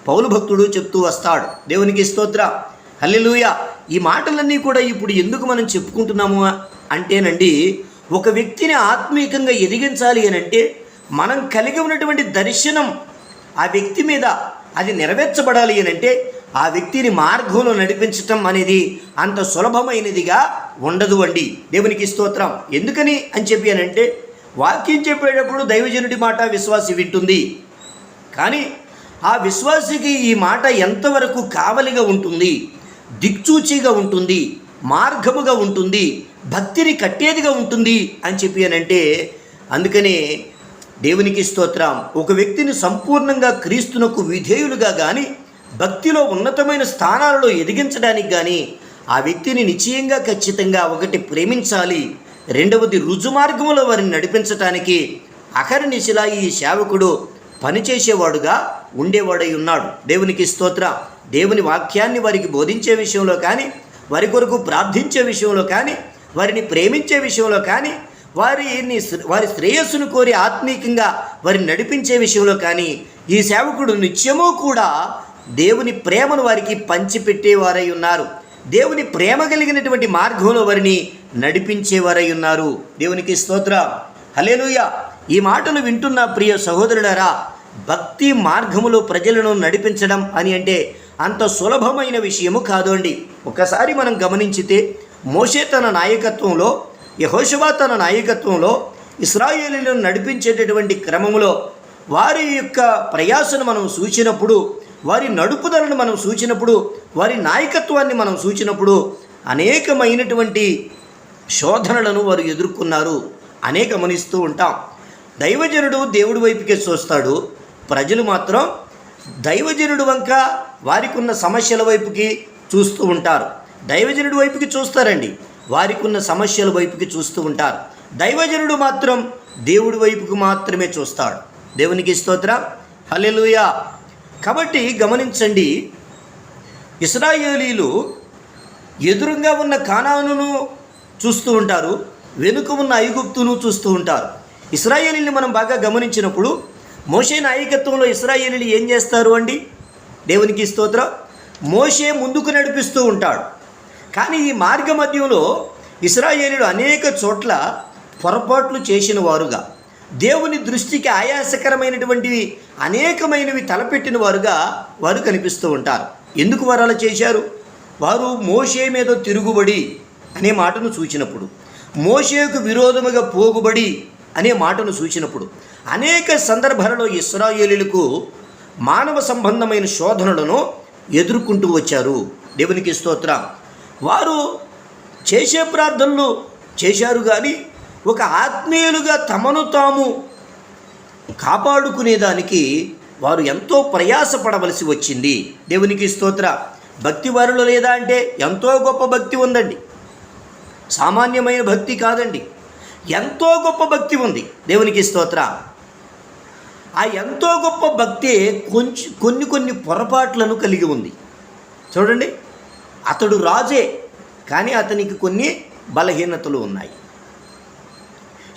పౌలు భక్తుడు చెప్తూ వస్తాడు. దేవునికి స్తోత్రం, హల్లెలూయా. ఈ మాటలన్నీ కూడా ఇప్పుడు ఎందుకు మనం చెప్పుకుంటున్నాము అంటేనండి, ఒక వ్యక్తిని ఆత్మీయంగా ఎదిగించాలి అని అంటే మనం కలిగి ఉన్నటువంటి దర్శనం ఆ వ్యక్తి మీద అది నెరవేర్చబడాలి అని అంటే ఆ వ్యక్తిని మార్గంలో నడిపించటం అనేది అంత సులభమైనదిగా ఉండదు అండి. దేవునికి స్తోత్రం. ఎందుకని అని చెప్పి అని అంటే, వాక్యం చెప్పేటప్పుడు దైవజనుడి మాట విశ్వాసి వింటుంది, కానీ ఆ విశ్వాసికి ఈ మాట ఎంతవరకు కావలిగా ఉంటుంది, దిక్చూచిగా ఉంటుంది, మార్గముగా ఉంటుంది, భక్తిని కట్టేదిగా ఉంటుంది అని చెప్పి అని అంటే, అందుకనే దేవునికి స్తోత్రం, ఒక వ్యక్తిని సంపూర్ణంగా క్రీస్తునకు విధేయులుగా కానీ భక్తిలో ఉన్నతమైన స్థానాలలో ఎదిగించడానికి కానీ ఆ వ్యక్తిని నిశ్చయంగా ఖచ్చితంగా ఒకటి ప్రేమించాలి, రెండవది రుజుమార్గంలో వారిని నడిపించటానికి అహర్నిశలా ఈ సేవకుడు పనిచేసేవాడుగా ఉండేవాడై ఉన్నాడు. దేవునికి స్తోత్రం. దేవుని వాక్యాన్ని వారికి బోధించే విషయంలో కానీ, వారి కొరకు ప్రార్థించే విషయంలో కానీ, వారిని ప్రేమించే విషయంలో కానీ, వారి శ్రేయస్సును కోరి ఆత్మీయంగా వారిని నడిపించే విషయంలో కానీ ఈ సేవకుడు నిత్యమూ కూడా దేవుని ప్రేమను వారికి పంచిపెట్టేవారై ఉన్నారు. దేవుని ప్రేమ కలిగినటువంటి మార్గంలో వారిని నడిపించేవారై ఉన్నారు. దేవునికి స్తోత్రం, హల్లెలూయా. ఈ మాటలు వింటున్న ప్రియ సహోదరులారా, భక్తి మార్గములో ప్రజలను నడిపించడం అని అంటే అంత సులభమైన విషయము కాదు అండి. ఒకసారి మనం గమనించితే, మోషే తన నాయకత్వంలో, యెహోషువ తన నాయకత్వంలో ఇశ్రాయేలీయులను నడిపించేటటువంటి క్రమంలో వారి యొక్క ప్రయాసను మనం సూచినప్పుడు, వారి నడుపుదలను మనం సూచినప్పుడు, వారి నాయకత్వాన్ని మనం సూచినప్పుడు అనేకమైనటువంటి శోధనలను వారు ఎదుర్కొన్నారు అనే గమనిస్తూ ఉంటాం. దైవజనుడు దేవుడి వైపుకే చూస్తాడు, ప్రజలు మాత్రం దైవజనుడు వంక వారికి ఉన్న సమస్యల వైపుకి చూస్తూ ఉంటారు. దైవజనుడి వైపుకి చూస్తారండి, వారికి ఉన్న సమస్యల వైపుకి చూస్తూ ఉంటారు. దైవజనుడు మాత్రం దేవుడి వైపుకి మాత్రమే చూస్తాడు. దేవునికి స్తోత్రం, హల్లెలూయా. కాబట్టి గమనించండి, ఇశ్రాయేలీలు ఎదురుగా ఉన్న కానానును చూస్తూ ఉంటారు, వెనుక ఉన్న ఐగుప్తును చూస్తూ ఉంటారు. ఇశ్రాయేలీని మనం బాగా గమనించినప్పుడు మోషే నాయకత్వంలో ఇశ్రాయేలీలు ఏం చేస్తారు అండి? దేవునికి స్తోత్రం. మోషే ముందుకు నడిపిస్తూ ఉంటాడు, కానీ ఈ మార్గ మధ్యంలో ఇశ్రాయేలీలు అనేక చోట్ల పొరపాట్లు చేసిన వారుగా, దేవుని దృష్టికి ఆయాసకరమైనటువంటివి అనేకమైనవి తలపెట్టిన వారుగా వారు కనిపిస్తూ ఉంటారు. ఎందుకు వారు అలా చేశారు? వారు మోషే మీద తిరుగుబడి అనే మాటను సూచినప్పుడు, మోషేకు విరోధముగా పోగుబడి అనే మాటను సూచినప్పుడు అనేక సందర్భాలలో ఇశ్రాయేలీయులకు మానవ సంబంధమైన శోధనలను ఎదుర్కొంటూ వచ్చారు. దేవునికి స్తోత్రం. వారు చేసే ప్రార్థనలు చేశారు, కానీ ఒక ఆత్మీయులుగా తమను తాము కాపాడుకునేదానికి వారు ఎంతో ప్రయాసపడవలసి వచ్చింది. దేవునికి స్తోత్ర. భక్తి వారిలో లేదా అంటే ఎంతో గొప్ప భక్తి ఉందండి, సామాన్యమైన భక్తి కాదండి, ఎంతో గొప్ప భక్తి ఉంది. దేవునికి స్తోత్ర. ఆ ఎంతో గొప్ప భక్తి కొన్ని పొరపాట్లను కలిగి ఉంది. చూడండి, అతడు రాజే, కానీ అతనికి కొన్ని బలహీనతలు ఉన్నాయి.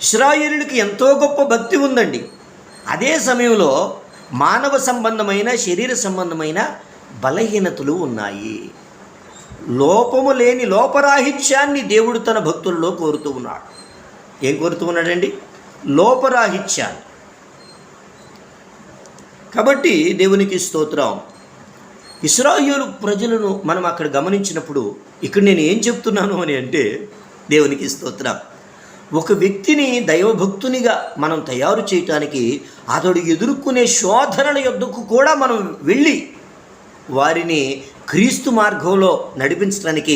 ఇశ్రాయేలునికి ఎంతో గొప్ప భక్తి ఉందండి, అదే సమయంలో మానవ సంబంధమైన శరీర సంబంధమైన బలహీనతలు ఉన్నాయి. లోపము లేని లోపరాహిత్యాన్ని దేవుడు తన భక్తుల్లో కోరుతూ ఉన్నాడు. ఏం కోరుతూ ఉన్నాడండి? లోపరాహిత్యాన్ని. కాబట్టి దేవునికి స్తోత్రం. ఇశ్రాయేలు ప్రజలను మనం అక్కడ గమనించినప్పుడు ఇక్కడ నేను ఏం చెప్తున్నాను అని అంటే, దేవునికి స్తోత్రం, ఒక వ్యక్తిని దైవభక్తునిగా మనం తయారు చేయటానికి అతడు ఎదుర్కొనే శోధనల యొద్దకు కూడా మనం వెళ్ళి వారిని క్రీస్తు మార్గంలో నడిపించడానికి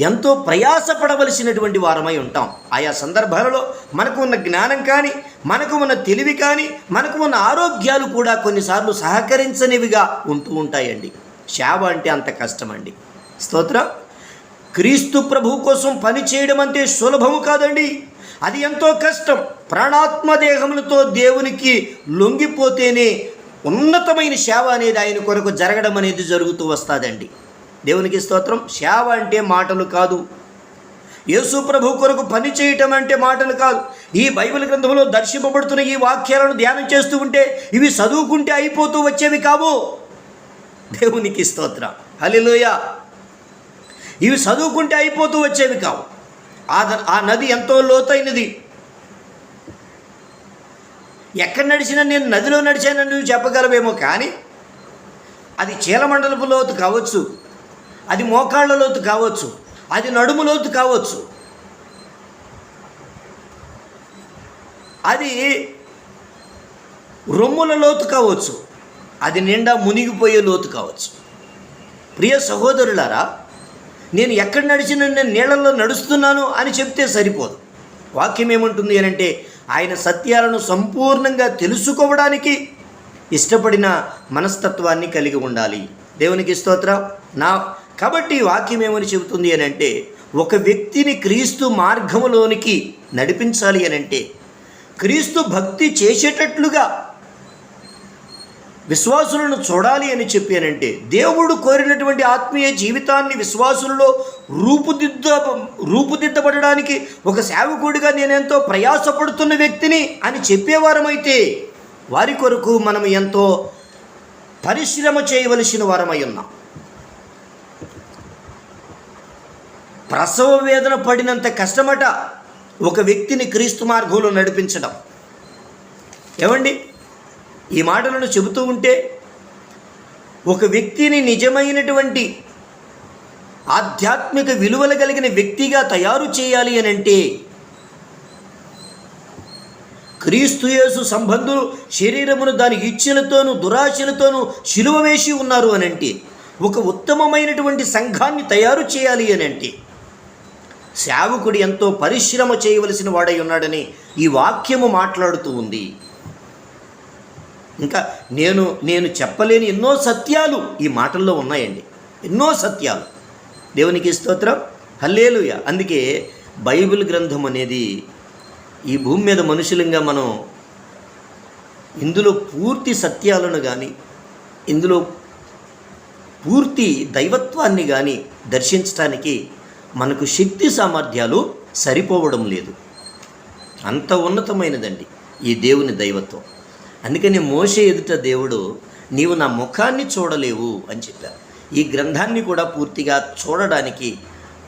ఎంతో ప్రయాసపడవలసినటువంటి వారమై ఉంటాం. ఆయా సందర్భాలలో మనకు ఉన్న జ్ఞానం కానీ, మనకు ఉన్న తెలివి కానీ, మనకు ఉన్న ఆరోగ్యాలు కూడా కొన్నిసార్లు సహకరించనివిగా ఉంటూ ఉంటాయండి. సేవ అంటే అంత కష్టమండి. స్తోత్రం. క్రీస్తు ప్రభు కోసం పని చేయడం అంటే సులభము కాదండి, అది ఎంతో కష్టం. ప్రాణాత్మ దేహములతో దేవునికి లొంగిపోతేనే ఉన్నతమైన సేవ అనేది ఆయన కొరకు జరగడం అనేది జరుగుతూ వస్తుందండి. దేవునికి స్తోత్రం. సేవ అంటే మాటలు కాదు. యేసు ప్రభు కొరకు పని చేయటం అంటే మాటలు కాదు. ఈ బైబిల్ గ్రంథంలో దర్శింపబడుతున్న ఈ వాక్యాలను ధ్యానం చేస్తూ ఉంటే ఇవి చదువుకుంటే అయిపోతూ వచ్చేవి కావు. దేవునికి స్తోత్రం. హల్లెలూయా. ఇవి చదువుకుంటే అయిపోతూ వచ్చేవి కావు. ఆ నది ఎంతో లోతైనది. ఎక్కడ నడిచినా నేను నదిలో నడిచానని నువ్వు చెప్పగలవేమో, కానీ అది చీలమండలపు లోతు కావచ్చు, అది మోకాళ్ళ లోతు కావచ్చు, అది నడుము లోతు కావచ్చు, అది రొమ్ముల లోతు కావచ్చు, అది నిండా మునిగిపోయే లోతు కావచ్చు. ప్రియ సహోదరులారా, నేను ఎక్కడ నడిచినా నేను నీళ్ళల్లో నడుస్తున్నాను అని చెప్తే సరిపోదు. వాక్యం ఏమంటుంది అని అంటే, ఆయన సత్యాలను సంపూర్ణంగా తెలుసుకోవడానికి ఇష్టపడిన మనస్తత్వాన్ని కలిగి ఉండాలి. దేవునికి స్తోత్రం. కాబట్టి వాక్యం ఏమని చెబుతుంది అని అంటే, ఒక వ్యక్తిని క్రీస్తు మార్గములోనికి నడిపించాలి అని అంటే, క్రీస్తు భక్తి చేసేటట్లుగా విశ్వాసులను చూడాలి అని చెప్పానంటే, దేవుడు కోరినటువంటి ఆత్మీయ జీవితాన్ని విశ్వాసులలో రూపుదిద్దబడడానికి ఒక సేవకుడిగా నేనెంతో ప్రయాసపడుతున్న వ్యక్తిని అని చెప్పేవారమైతే వారి కొరకు మనం ఎంతో పరిశ్రమ చేయవలసిన వారమై ఉన్నాం. ప్రసవ వేదన పడినంత కష్టమట ఒక వ్యక్తిని క్రీస్తు మార్గంలో నడిపించడం. ఏమండి, ఈ మాటలను చెబుతూ ఉంటే ఒక వ్యక్తిని నిజమైనటువంటి ఆధ్యాత్మిక విలువలు కలిగిన వ్యక్తిగా తయారు చేయాలి అని అంటే, క్రీస్తు యేసు సంబంధులు శరీరమును దాని ఇచ్ఛలతోనూ దురాశలతోనూ శిలువ వేసి ఉన్నారు అని అంటే, ఒక ఉత్తమమైనటువంటి సంఘాన్ని తయారు చేయాలి అని అంటే సేవకుడు ఎంతో పరిశ్రమ చేయవలసిన వాడై ఉన్నాడని ఈ వాక్యము మాట్లాడుతూ ఉంది. ఇంకా నేను చెప్పలేని ఎన్నో సత్యాలు ఈ మాటల్లో ఉన్నాయండి, ఎన్నో సత్యాలు. దేవునికి స్తోత్రం. హల్లెలూయా. అందుకే బైబిల్ గ్రంథం అనేది ఈ భూమి మీద మనుషులంగా మనం ఇందులో పూర్తి సత్యాలను కానీ, ఇందులో పూర్తి దైవత్వాన్ని కానీ దర్శించడానికి మనకు శక్తి సామర్థ్యాలు సరిపోవడం లేదు. అంత ఉన్నతమైనదండి ఈ దేవుని దైవత్వం. అందుకని మోషే ఎదుట దేవుడు, నీవు నా ముఖాన్ని చూడలేవు అని చెప్పారు. ఈ గ్రంథాన్ని కూడా పూర్తిగా చూడడానికి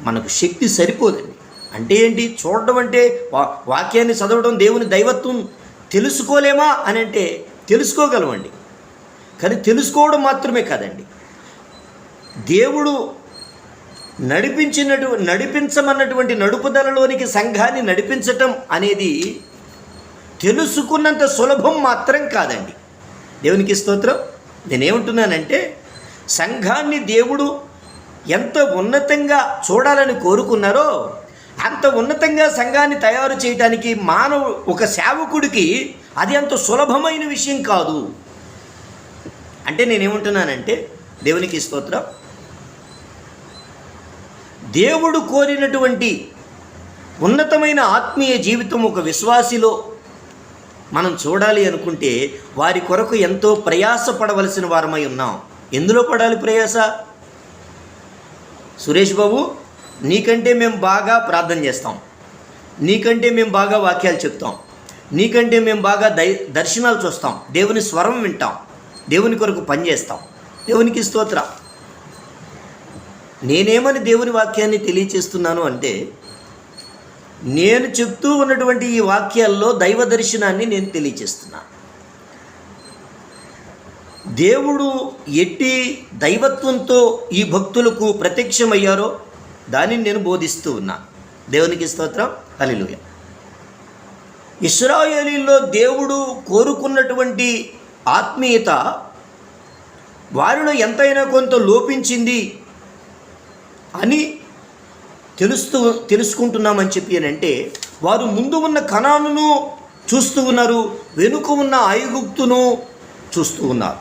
మనకు శక్తి సరిపోదండి. అంటే ఏంటి? చూడడం అంటే వాక్యాన్ని చదవడం, దేవుని దైవత్వం తెలుసుకోలేమా అని అంటే తెలుసుకోగలమండి, కానీ తెలుసుకోవడం మాత్రమే కాదండి. దేవుడు నడిపించమన్నటువంటి నడుపుదలలోనికి సంఘాన్ని నడిపించటం అనేది తెలుసుకున్నంత సులభం మాత్రం కాదండి. దేవునికి స్తోత్రం. నేనేమంటున్నానంటే, సంఘాన్ని దేవుడు ఎంత ఉన్నతంగా చూడాలని కోరుకున్నారో అంత ఉన్నతంగా సంఘాన్ని తయారు చేయడానికి ఒక సేవకుడికి అది అంత సులభమైన విషయం కాదు. అంటే నేనేమంటున్నానంటే, దేవునికి స్తోత్రం, దేవుడు కోరినటువంటి ఉన్నతమైన ఆత్మీయ జీవితం ఒక విశ్వాసిలో మనం చూడాలి అనుకుంటే వారి కొరకు ఎంతో ప్రయాసపడవలసిన వారమై ఉన్నాం. ఎందులో పడాలి ప్రయాస? సురేష్ బాబు, నీకంటే మేము బాగా ప్రార్థన చేస్తాం, నీకంటే మేము బాగా వాక్యాలు చెప్తాం, నీకంటే మేము బాగా దర్శనాలు చూస్తాం, దేవుని స్వరం వింటాం, దేవుని కొరకు పనిచేస్తాం. దేవునికి స్తోత్రం. నేనేమని దేవుని వాక్యాన్ని తెలియచేస్తున్నాను అంటే, నేను చెప్తూ ఉన్నటువంటి ఈ వాక్యాల్లో దైవ దర్శనాన్ని నేను తెలియచేస్తున్నాను. దేవుడు ఎట్టి దైవత్వంతో ఈ భక్తులకు ప్రత్యక్షమయ్యారో దానిని నేను బోధిస్తూ ఉన్నాను. దేవునికి స్తోత్రం. హల్లెలూయా. ఇశ్రాయేలీల్లో దేవుడు కోరుకున్నటువంటి ఆత్మీయత వారిలో ఎంతైనా కొంత లోపించింది అని తెలుసుకుంటున్నామని చెప్పి అంటే, వారు ముందు ఉన్న కనానును చూస్తూ ఉన్నారు, వెనుక ఉన్న ఐగుప్తును చూస్తూ ఉన్నారు.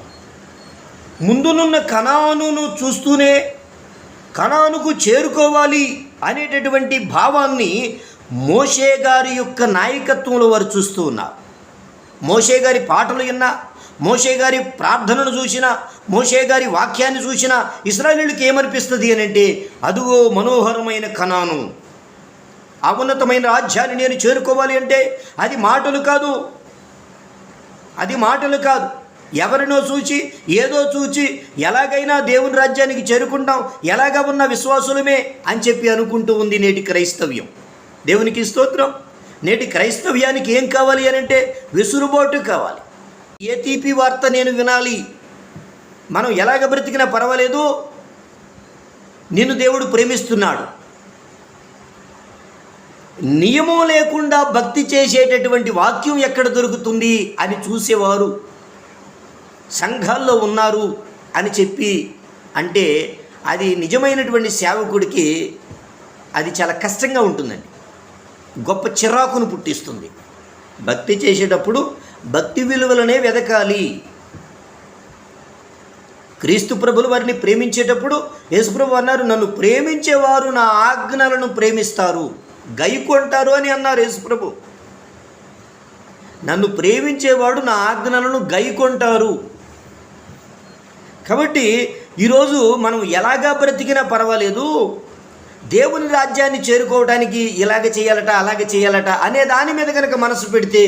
ముందునున్న కనానును చూస్తూనే కనానుకు చేరుకోవాలి అనేటటువంటి భావాన్ని మోషే గారి యొక్క నాయకత్వంలో వారు చూస్తూ ఉన్నారు. మోషే గారి పాటలు విన్నా, మోషే గారి ప్రార్థనను చూసినా, మోషే గారి వాక్యాన్ని చూసినా ఇశ్రాయేలీయులకు ఏమనిపిస్తుంది అని అంటే, అదుగో మనోహరమైన కనాను, ఆ ఉన్నతమైన రాజ్యాన్ని నేను చేరుకోవాలి అంటే అది మాటలు కాదు, అది మాటలు కాదు. ఎవరినో చూచి ఏదో చూచి ఎలాగైనా దేవుని రాజ్యానికి చేరుకుంటాం, ఎలాగ ఉన్న విశ్వాసులమే అని చెప్పి అనుకుంటూ ఉంది నేటి క్రైస్తవ్యం. దేవునికి స్తోత్రం. నేటి క్రైస్తవ్యానికి ఏం కావాలి అని అంటే విసురుబాటు కావాలి. ఏ తీపి వార్త నేను వినాలి, మనం ఎలాగ బ్రతికినా పర్వాలేదు, నిన్ను దేవుడు ప్రేమిస్తున్నాడు. నియమం లేకుండా భక్తి చేసేటటువంటి వాక్యం ఎక్కడ దొరుకుతుంది అని చూసేవారు సంఘాల్లో ఉన్నారు అని చెప్పి అంటే అది నిజమైనటువంటి సేవకుడికి అది చాలా కష్టంగా ఉంటుందండి, గొప్ప చిరాకును పుట్టిస్తుంది. భక్తి చేసేటప్పుడు భక్తి విలువలనే వెదకాలి. క్రీస్తు ప్రభులు వారిని ప్రేమించేటప్పుడు యేసుప్రభు అన్నారు, నన్ను ప్రేమించేవారు నా ఆజ్ఞలను ప్రేమిస్తారు, గైకొంటారు అని అన్నారు యేసుప్రభు. నన్ను ప్రేమించేవాడు నా ఆజ్ఞలను గైకొంటారు. కాబట్టి ఈరోజు మనం ఎలాగా బ్రతికినా పర్వాలేదు, దేవుని రాజ్యాన్ని చేరుకోవడానికి ఇలాగ చేయాలట అలాగ చేయాలట అనే దాని మీద కనుక మనసు పెడితే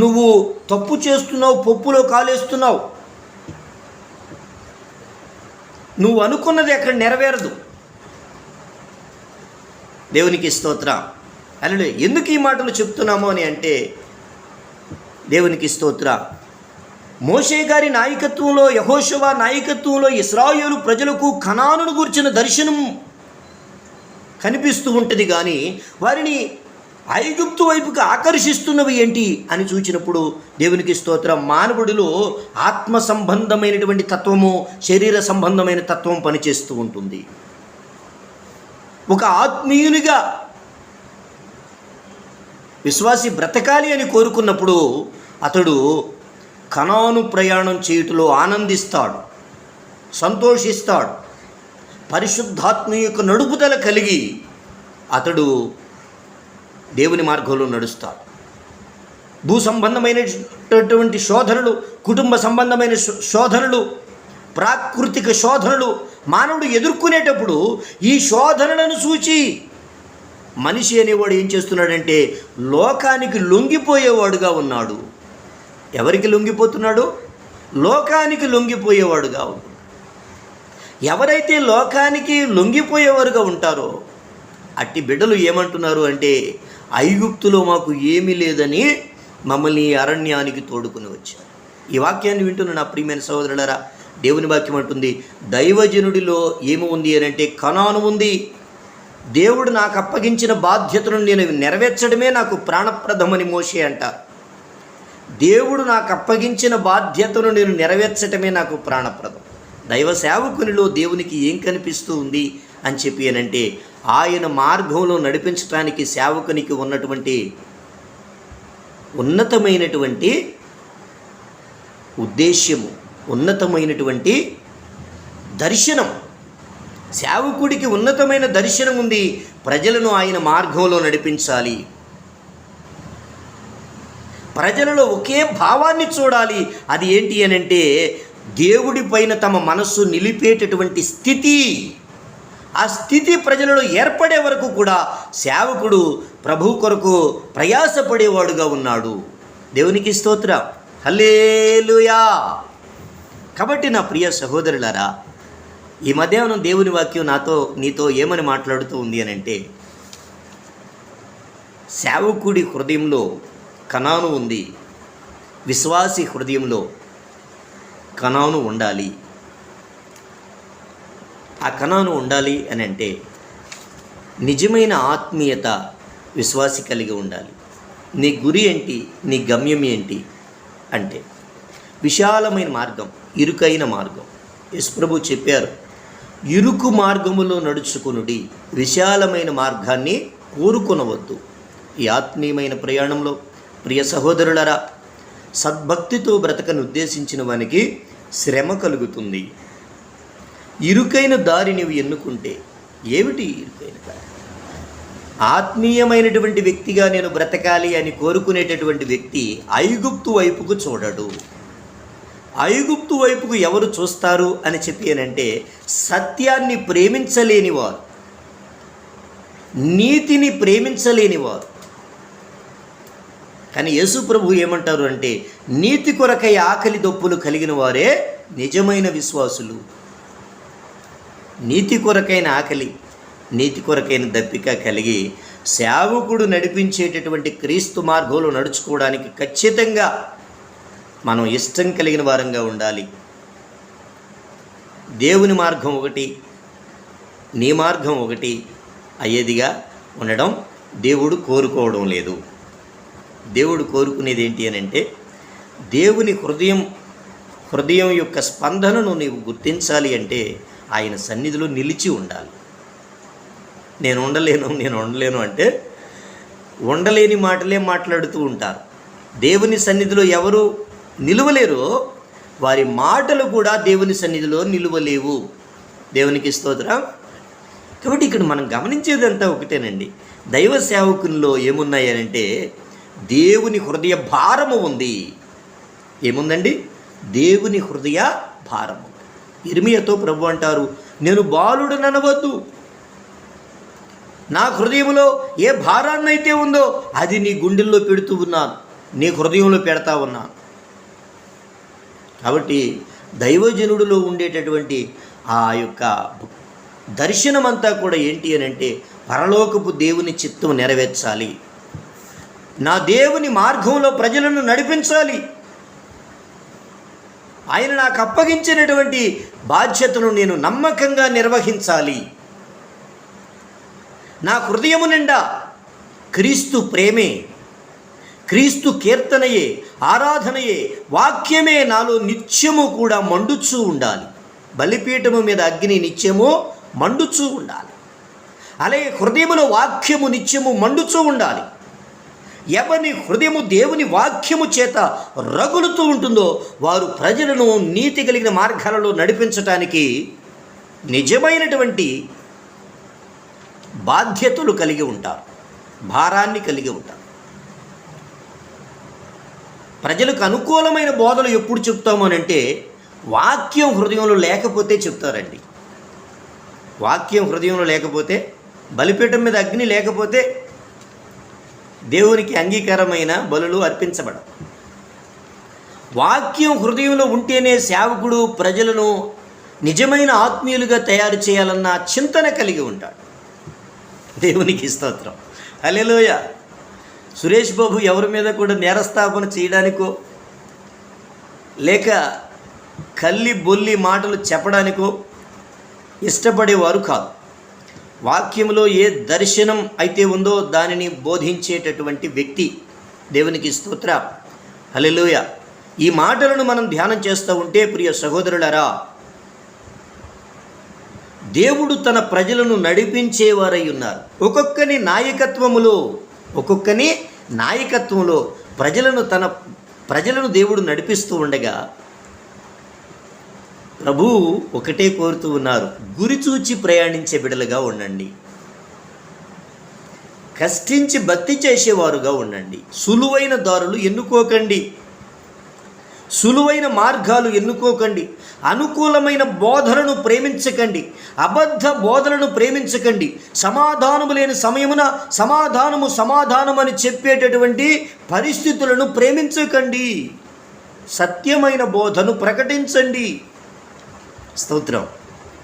నువ్వు తప్పు చేస్తున్నావు, పప్పులో కాలేస్తున్నావు. నువ్వు అనుకున్నది ఎక్కడ నెరవేరదు. దేవునికి స్తోత్రం. అలా ఎందుకు ఈ మాటలు చెప్తున్నాము అని అంటే, దేవునికి స్తోత్రం, మోషే గారి నాయకత్వంలో, యెహోషువ నాయకత్వంలో ఇశ్రాయేలు ప్రజలకు కనానును గురించిన దర్శనం కనిపిస్తూ ఉంటుంది. కానీ వారిని ఐగుప్తు వైపుకి ఆకర్షిస్తున్నవి ఏంటి అని చూచినప్పుడు దేవునికి స్తోత్రం, మానవుడిలో ఆత్మ సంబంధమైనటువంటి తత్వము, శరీర సంబంధమైన తత్వం పనిచేస్తూ ఉంటుంది. ఒక ఆత్మీయునిగా విశ్వాసి బ్రతకాలి అని కోరుకున్నప్పుడు అతడు కనాను ప్రయాణం చేయుటలో ఆనందిస్తాడు, సంతోషిస్తాడు. పరిశుద్ధాత్మ యొక్క నడుపుదల కలిగి అతడు దేవుని మార్గంలో నడుస్తాడు. భూ సంబంధమైనటువంటి శోధనలు, కుటుంబ సంబంధమైన శోధనలు, ప్రాకృతిక శోధనలు మానవుడు ఎదుర్కొనేటప్పుడు ఈ శోధనలను చూచి మనిషి అనేవాడు ఏం చేస్తున్నాడంటే లోకానికి లొంగిపోయేవాడుగా ఉన్నాడు. ఎవరికి లొంగిపోతున్నాడు? లోకానికి లొంగిపోయేవాడుగా ఉన్నాడు. ఎవరైతే లోకానికి లొంగిపోయేవారుగా ఉంటారో అట్టి బిడ్డలు ఏమంటున్నారు అంటే, ఐగుప్తులో మాకు ఏమీ లేదని మమ్మల్ని అరణ్యానికి తోడుకుని వచ్చారు. ఈ వాక్యాన్ని వింటున్న నా ప్రియమైన సహోదరులారా, దేవుని వాక్యం అంటుంది, దైవజనుడిలో ఏమి ఉంది అని అంటే కనాను ఉంది. దేవుడు నాకు అప్పగించిన బాధ్యతను నేను నెరవేర్చడమే నాకు ప్రాణప్రదమని మోషే అంటారు. దేవుడు నాకు అప్పగించిన బాధ్యతను నేను నెరవేర్చటమే నాకు ప్రాణప్రదం. దైవ సేవకునిలో దేవునికి ఏం కనిపిస్తూ ఉంది అని చెప్పి అనంటే, ఆయన మార్గంలో నడిపించడానికి సేవకునికి ఉన్నటువంటి ఉన్నతమైనటువంటి ఉద్దేశ్యము, ఉన్నతమైనటువంటి దర్శనం. సేవకుడికి ఉన్నతమైన దర్శనం ఉంది. ప్రజలను ఆయన మార్గంలో నడిపించాలి, ప్రజలలో ఒకే భావాన్ని చూడాలి. అది ఏంటి అని అంటే, దేవుడి పైన తమ మనస్సు నిలిపేటటువంటి స్థితి. ఆ స్థితి ప్రజలలో ఏర్పడే వరకు కూడా సేవకుడు ప్రభు కొరకు ప్రయాసపడేవాడుగా ఉన్నాడు. దేవునికి స్తోత్రం, హల్లెలూయా. కాబట్టి నా ప్రియ సహోదరులారా, ఈ మధ్యాహ్నం దేవుని వాక్యం నీతో ఏమని మాట్లాడుతూ ఉంది అని అంటే, సేవకుడి హృదయంలో కనాను ఉంది, విశ్వాసి హృదయంలో కనాను ఉండాలి. ఆ కనాను ఉండాలి అని అంటే నిజమైన ఆత్మీయత విశ్వాసి కలిగి ఉండాలి. నీ గురి ఏంటి, నీ గమ్యం ఏంటి అంటే విశాలమైన మార్గం, ఇరుకైన మార్గం. యేసుప్రభు చెప్పారు, ఇరుకు మార్గములో నడుచుకొనుడి, విశాలమైన మార్గాన్ని కోరుకొనవద్దు. ఈ ఆత్మీయమైన ప్రయాణంలో ప్రియ సహోదరులరా, సద్భక్తితో బ్రతకను ఉద్దేశించిన వానికి శ్రమ కలుగుతుంది. ఇరుకైన దారి నీవు ఎన్నుకుంటే, ఏమిటి ఇరుకైన దారి? ఆత్మీయమైనటువంటి వ్యక్తిగా నేను బ్రతకాలి అని కోరుకునేటటువంటి వ్యక్తి ఐగుప్తు వైపుకు చూడడు. ఐగుప్తు వైపుకు ఎవరు చూస్తారు అని చెప్పి అనంటే, సత్యాన్ని ప్రేమించలేనివారు, నీతిని ప్రేమించలేనివారు. కానీ యేసు ప్రభు ఏమంటారు అంటే, నీతి కొరకై ఆకలి దొప్పులు కలిగిన వారే నిజమైన విశ్వాసులు. నీతి కొరకైన ఆకలి, నీతి కొరకైన దప్పిక కలిగి సేవకుడు నడిపించేటటువంటి క్రీస్తు మార్గంలో నడుచుకోవడానికి ఖచ్చితంగా మనం ఇష్టం కలిగిన వారంగా ఉండాలి. దేవుని మార్గం ఒకటి, నీ మార్గం ఒకటి అయ్యేదిగా ఉండడం దేవుడు కోరుకోవడం లేదు. దేవుడు కోరుకునేది ఏంటి అని అంటే, దేవుని హృదయం యొక్క స్పందనను నీవు గుర్తించాలి అంటే ఆయన సన్నిధిలో నిలిచి ఉండాలి. నేను ఉండలేను అంటే ఉండలేని మాటలే మాట్లాడుతూ ఉంటారు. దేవుని సన్నిధిలో ఎవరు నిలువలేరో వారి మాటలు కూడా దేవుని సన్నిధిలో నిలువలేవు. దేవునికి స్తోత్రం. కాబట్టి ఇక్కడ మనం గమనించేదంతా ఒకటేనండి, దైవ సేవకుల్లో ఏమున్నాయి అంటే దేవుని హృదయ భారము ఉంది. ఏముందండి? దేవుని హృదయ భారము. ఇర్మియాతో ప్రభు అంటారు, నేను బాలుడని అనవద్దు, నా హృదయంలో ఏ భారాన్నైతే ఉందో అది నీ గుండెల్లో పెడుతూ ఉన్నాను, నీ హృదయంలో పెడతా ఉన్నాను. కాబట్టి దైవజనుడిలో ఉండేటటువంటి ఆ యొక్క దర్శనమంతా కూడా ఏంటి అని అంటే, పరలోకపు దేవుని చిత్తం నెరవేర్చాలి, నా దేవుని మార్గంలో ప్రజలను నడిపించాలి, ఆయన నాకు అప్పగించినటువంటి బాధ్యతను నేను నమ్మకంగా నిర్వహించాలి. నా హృదయము నిండా క్రీస్తు ప్రేమే, క్రీస్తు కీర్తనయే, ఆరాధనయే, వాక్యమే నాలో నిత్యము కూడా మండుచూ ఉండాలి. బలిపీఠము మీద అగ్ని నిత్యము మండుచూ ఉండాలి. అలాగే హృదయములో వాక్యము నిత్యము మండుచూ ఉండాలి. ఎవరి హృదయము దేవుని వాక్యము చేత రగులుతూ ఉంటుందో వారు ప్రజలను నీతి కలిగిన మార్గాలలో నడిపించటానికి నిజమైనటువంటి బాధ్యతలు కలిగి ఉంటారు, భారాన్ని కలిగి ఉంటారు. ప్రజలకు అనుకూలమైన బోధలు ఎప్పుడు చెప్తాము అని అంటే, వాక్యం హృదయంలో లేకపోతే చెప్తారండి. వాక్యం హృదయంలో లేకపోతే, బలిపీఠం మీద అగ్ని లేకపోతే దేవునికి అంగీకారమైన బలులు అర్పించబడవు. వాక్యం హృదయంలో ఉంటేనే సేవకుడు ప్రజలను నిజమైన ఆత్మీయులుగా తయారు చేయాలన్న చింతన కలిగి ఉంటాడు. దేవునికి స్తోత్రం, హల్లెలూయా. సురేష్ బాబు ఎవరి మీద కూడా నేరస్థాపన చేయడానికో లేక కల్లి బొల్లి మాటలు చెప్పడానికో ఇష్టపడేవారు కాదు. వాక్యంలో ఏ దర్శనం అయితే ఉందో దానిని బోధించేటటువంటి వ్యక్తి. దేవునికి స్తోత్రం, హల్లెలూయా. ఈ మాటలను మనం ధ్యానం చేస్తూ ఉంటే ప్రియ సహోదరులారా, దేవుడు తన ప్రజలను నడిపించేవారై ఉన్నారు. ఒక్కొక్కని నాయకత్వంలో ప్రజలను దేవుడు నడిపిస్తూ ఉండగా ప్రభువు ఒకటే కోరుతూ ఉన్నారు, గురి చూచి ప్రయాణించే బిడలుగా ఉండండి, కష్టించి భక్తి చేసేవారుగా ఉండండి, సులువైన దారులు ఎన్నుకోకండి, సులువైన మార్గాలు ఎన్నుకోకండి, అనుకూలమైన బోధలను ప్రేమించకండి, అబద్ధ బోధలను ప్రేమించకండి, సమాధానము లేని సమయమున సమాధానము అని చెప్పేటటువంటి పరిస్థితులను ప్రేమించకండి, సత్యమైన బోధను ప్రకటించండి. స్తోత్రం,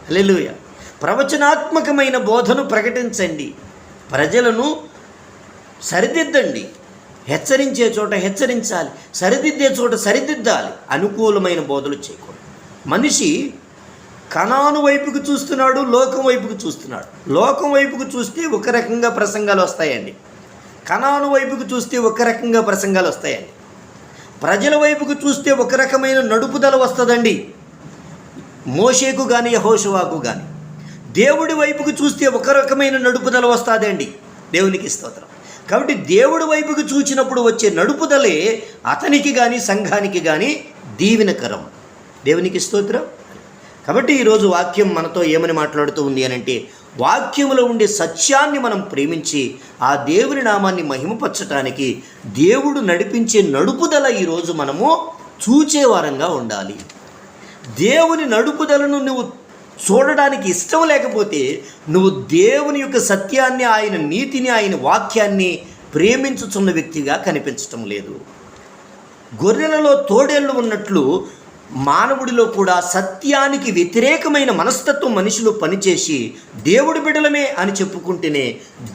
హల్లెలూయా. ప్రవచనాత్మకమైన బోధను ప్రకటించండి, ప్రజలను సరిదిద్దండి, హెచ్చరించే చోట హెచ్చరించాలి, సరిదిద్దే చోట సరిదిద్దాలి. అనుకూలమైన బోధలు చేయకూడదు. మనిషి కనాను వైపుకు చూస్తున్నాడు, లోకం వైపుకు చూస్తున్నాడు. లోకం వైపుకు చూస్తే ఒక రకంగా ప్రసంగాలు వస్తాయండి, కనాను వైపుకు చూస్తే ఒక రకంగా ప్రసంగాలు వస్తాయండి. ప్రజల వైపుకు చూస్తే ఒక రకమైన నడుపుదల వస్తుందండి, మోషేకు కానీ యెహోషువకు కానీ. దేవుడి వైపుకు చూస్తే ఒక రకమైన నడుపుదల వస్తుందండి. దేవునికి స్తోత్రం. కాబట్టి దేవుడి వైపుకు చూచినప్పుడు వచ్చే నడుపుదలే అతనికి కానీ సంఘానికి కానీ దీవెనకరం. దేవునికి స్తోత్రం. కాబట్టి ఈరోజు వాక్యం మనతో ఏమని మాట్లాడుతూ ఉంది అని అంటే, వాక్యములో ఉండే సత్యాన్ని మనం ప్రేమించి ఆ దేవుని నామాన్ని మహిమపరచటానికి దేవుడు నడిపించే నడుపుదల ఈరోజు మనము చూచేవారంగా ఉండాలి. దేవుని నడుపుదలను నువ్వు చూడడానికి ఇష్టం లేకపోతే నువ్వు దేవుని యొక్క సత్యాన్ని, ఆయన నీతిని, ఆయన వాక్యాన్ని ప్రేమించుచున్న వ్యక్తిగా కనిపించటం లేదు. గొర్రెలలో తోడేళ్ళు ఉన్నట్లు మానవుడిలో కూడా సత్యానికి వ్యతిరేకమైన మనస్తత్వం మనిషిలో పనిచేసి దేవుడి బిడ్డలమే అని చెప్పుకుంటేనే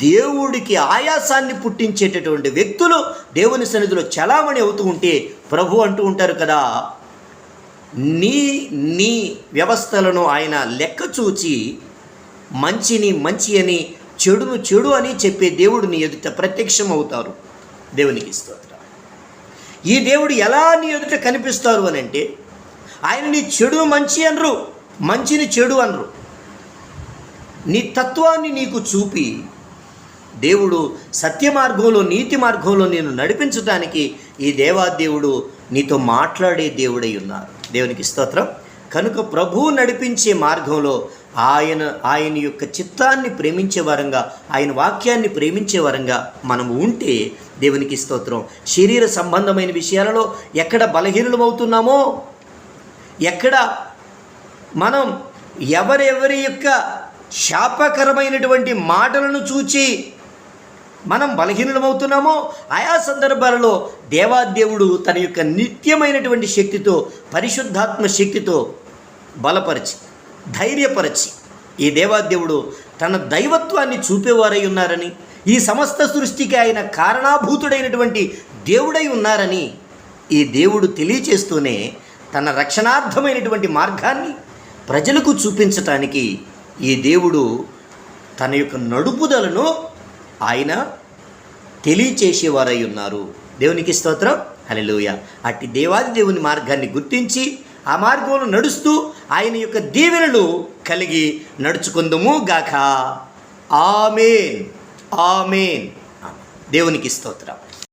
దేవుడికి ఆయాసాన్ని పుట్టించేటటువంటి వ్యక్తులు దేవుని సన్నిధిలో చలామణి అవుతూ ఉంటే ప్రభు అంటూ ఉంటారు కదా, నీ వ్యవస్థలను ఆయన లెక్క చూచి మంచిని మంచి అని, చెడును చెడు అని చెప్పే దేవుడు నీ ఎదుట ప్రత్యక్షం అవుతారు. దేవునికి స్తోత్రం. ఈ దేవుడు ఎలా నీ ఎదుట కనిపిస్తారు అని అంటే, ఆయన నీ చెడు మంచి అనరు, మంచిని చెడు అనరు. నీ తత్వాన్ని నీకు చూపి దేవుడు సత్య మార్గంలో, నీతి మార్గంలో నేను నడిపించడానికి ఈ దేవాదేవుడు నీతో మాట్లాడే దేవుడై ఉన్నారు. దేవునికి స్తోత్రం. కనుక ప్రభువు నడిపించే మార్గంలో ఆయన యొక్క చిత్తాన్ని ప్రేమించే వారంగా, ఆయన వాక్యాన్ని ప్రేమించే వారంగా మనం ఉంటే దేవునికి స్తోత్రం. శరీర సంబంధమైన విషయాలలో ఎక్కడ బలహీనులమవుతున్నామో, ఎక్కడ మనం ఎవరెవరి యొక్క శాపకరమైనటువంటి మాటలను చూచి మనం బలహీనమవుతున్నామో ఆయా సందర్భాలలో దేవాదేవుడు తన యొక్క నిత్యమైనటువంటి శక్తితో, పరిశుద్ధాత్మ శక్తితో బలపరిచి, ధైర్యపరిచి ఈ దేవాదేవుడు తన దైవత్వాన్ని చూపేవారై ఉన్నారని, ఈ సమస్త సృష్టికి ఆయన కారణాభూతుడైనటువంటి దేవుడై ఉన్నారని ఈ దేవుడు తెలియచేస్తూనే తన రక్షణార్థమైనటువంటి మార్గాన్ని ప్రజలకు చూపించటానికి ఈ దేవుడు తన యొక్క నడుపుదలను ఆయన తెలియచేసేవారై ఉన్నారు. దేవునికి స్తోత్రం, హల్లెలూయా. అట్టి దేవాది దేవుని మార్గాన్ని గుర్తించి ఆ మార్గంలో నడుస్తూ ఆయన యొక్క దీవెనలు కలిగి నడుచుకుందుము గాక. ఆమేన్, ఆమేన్. దేవునికి స్తోత్రం.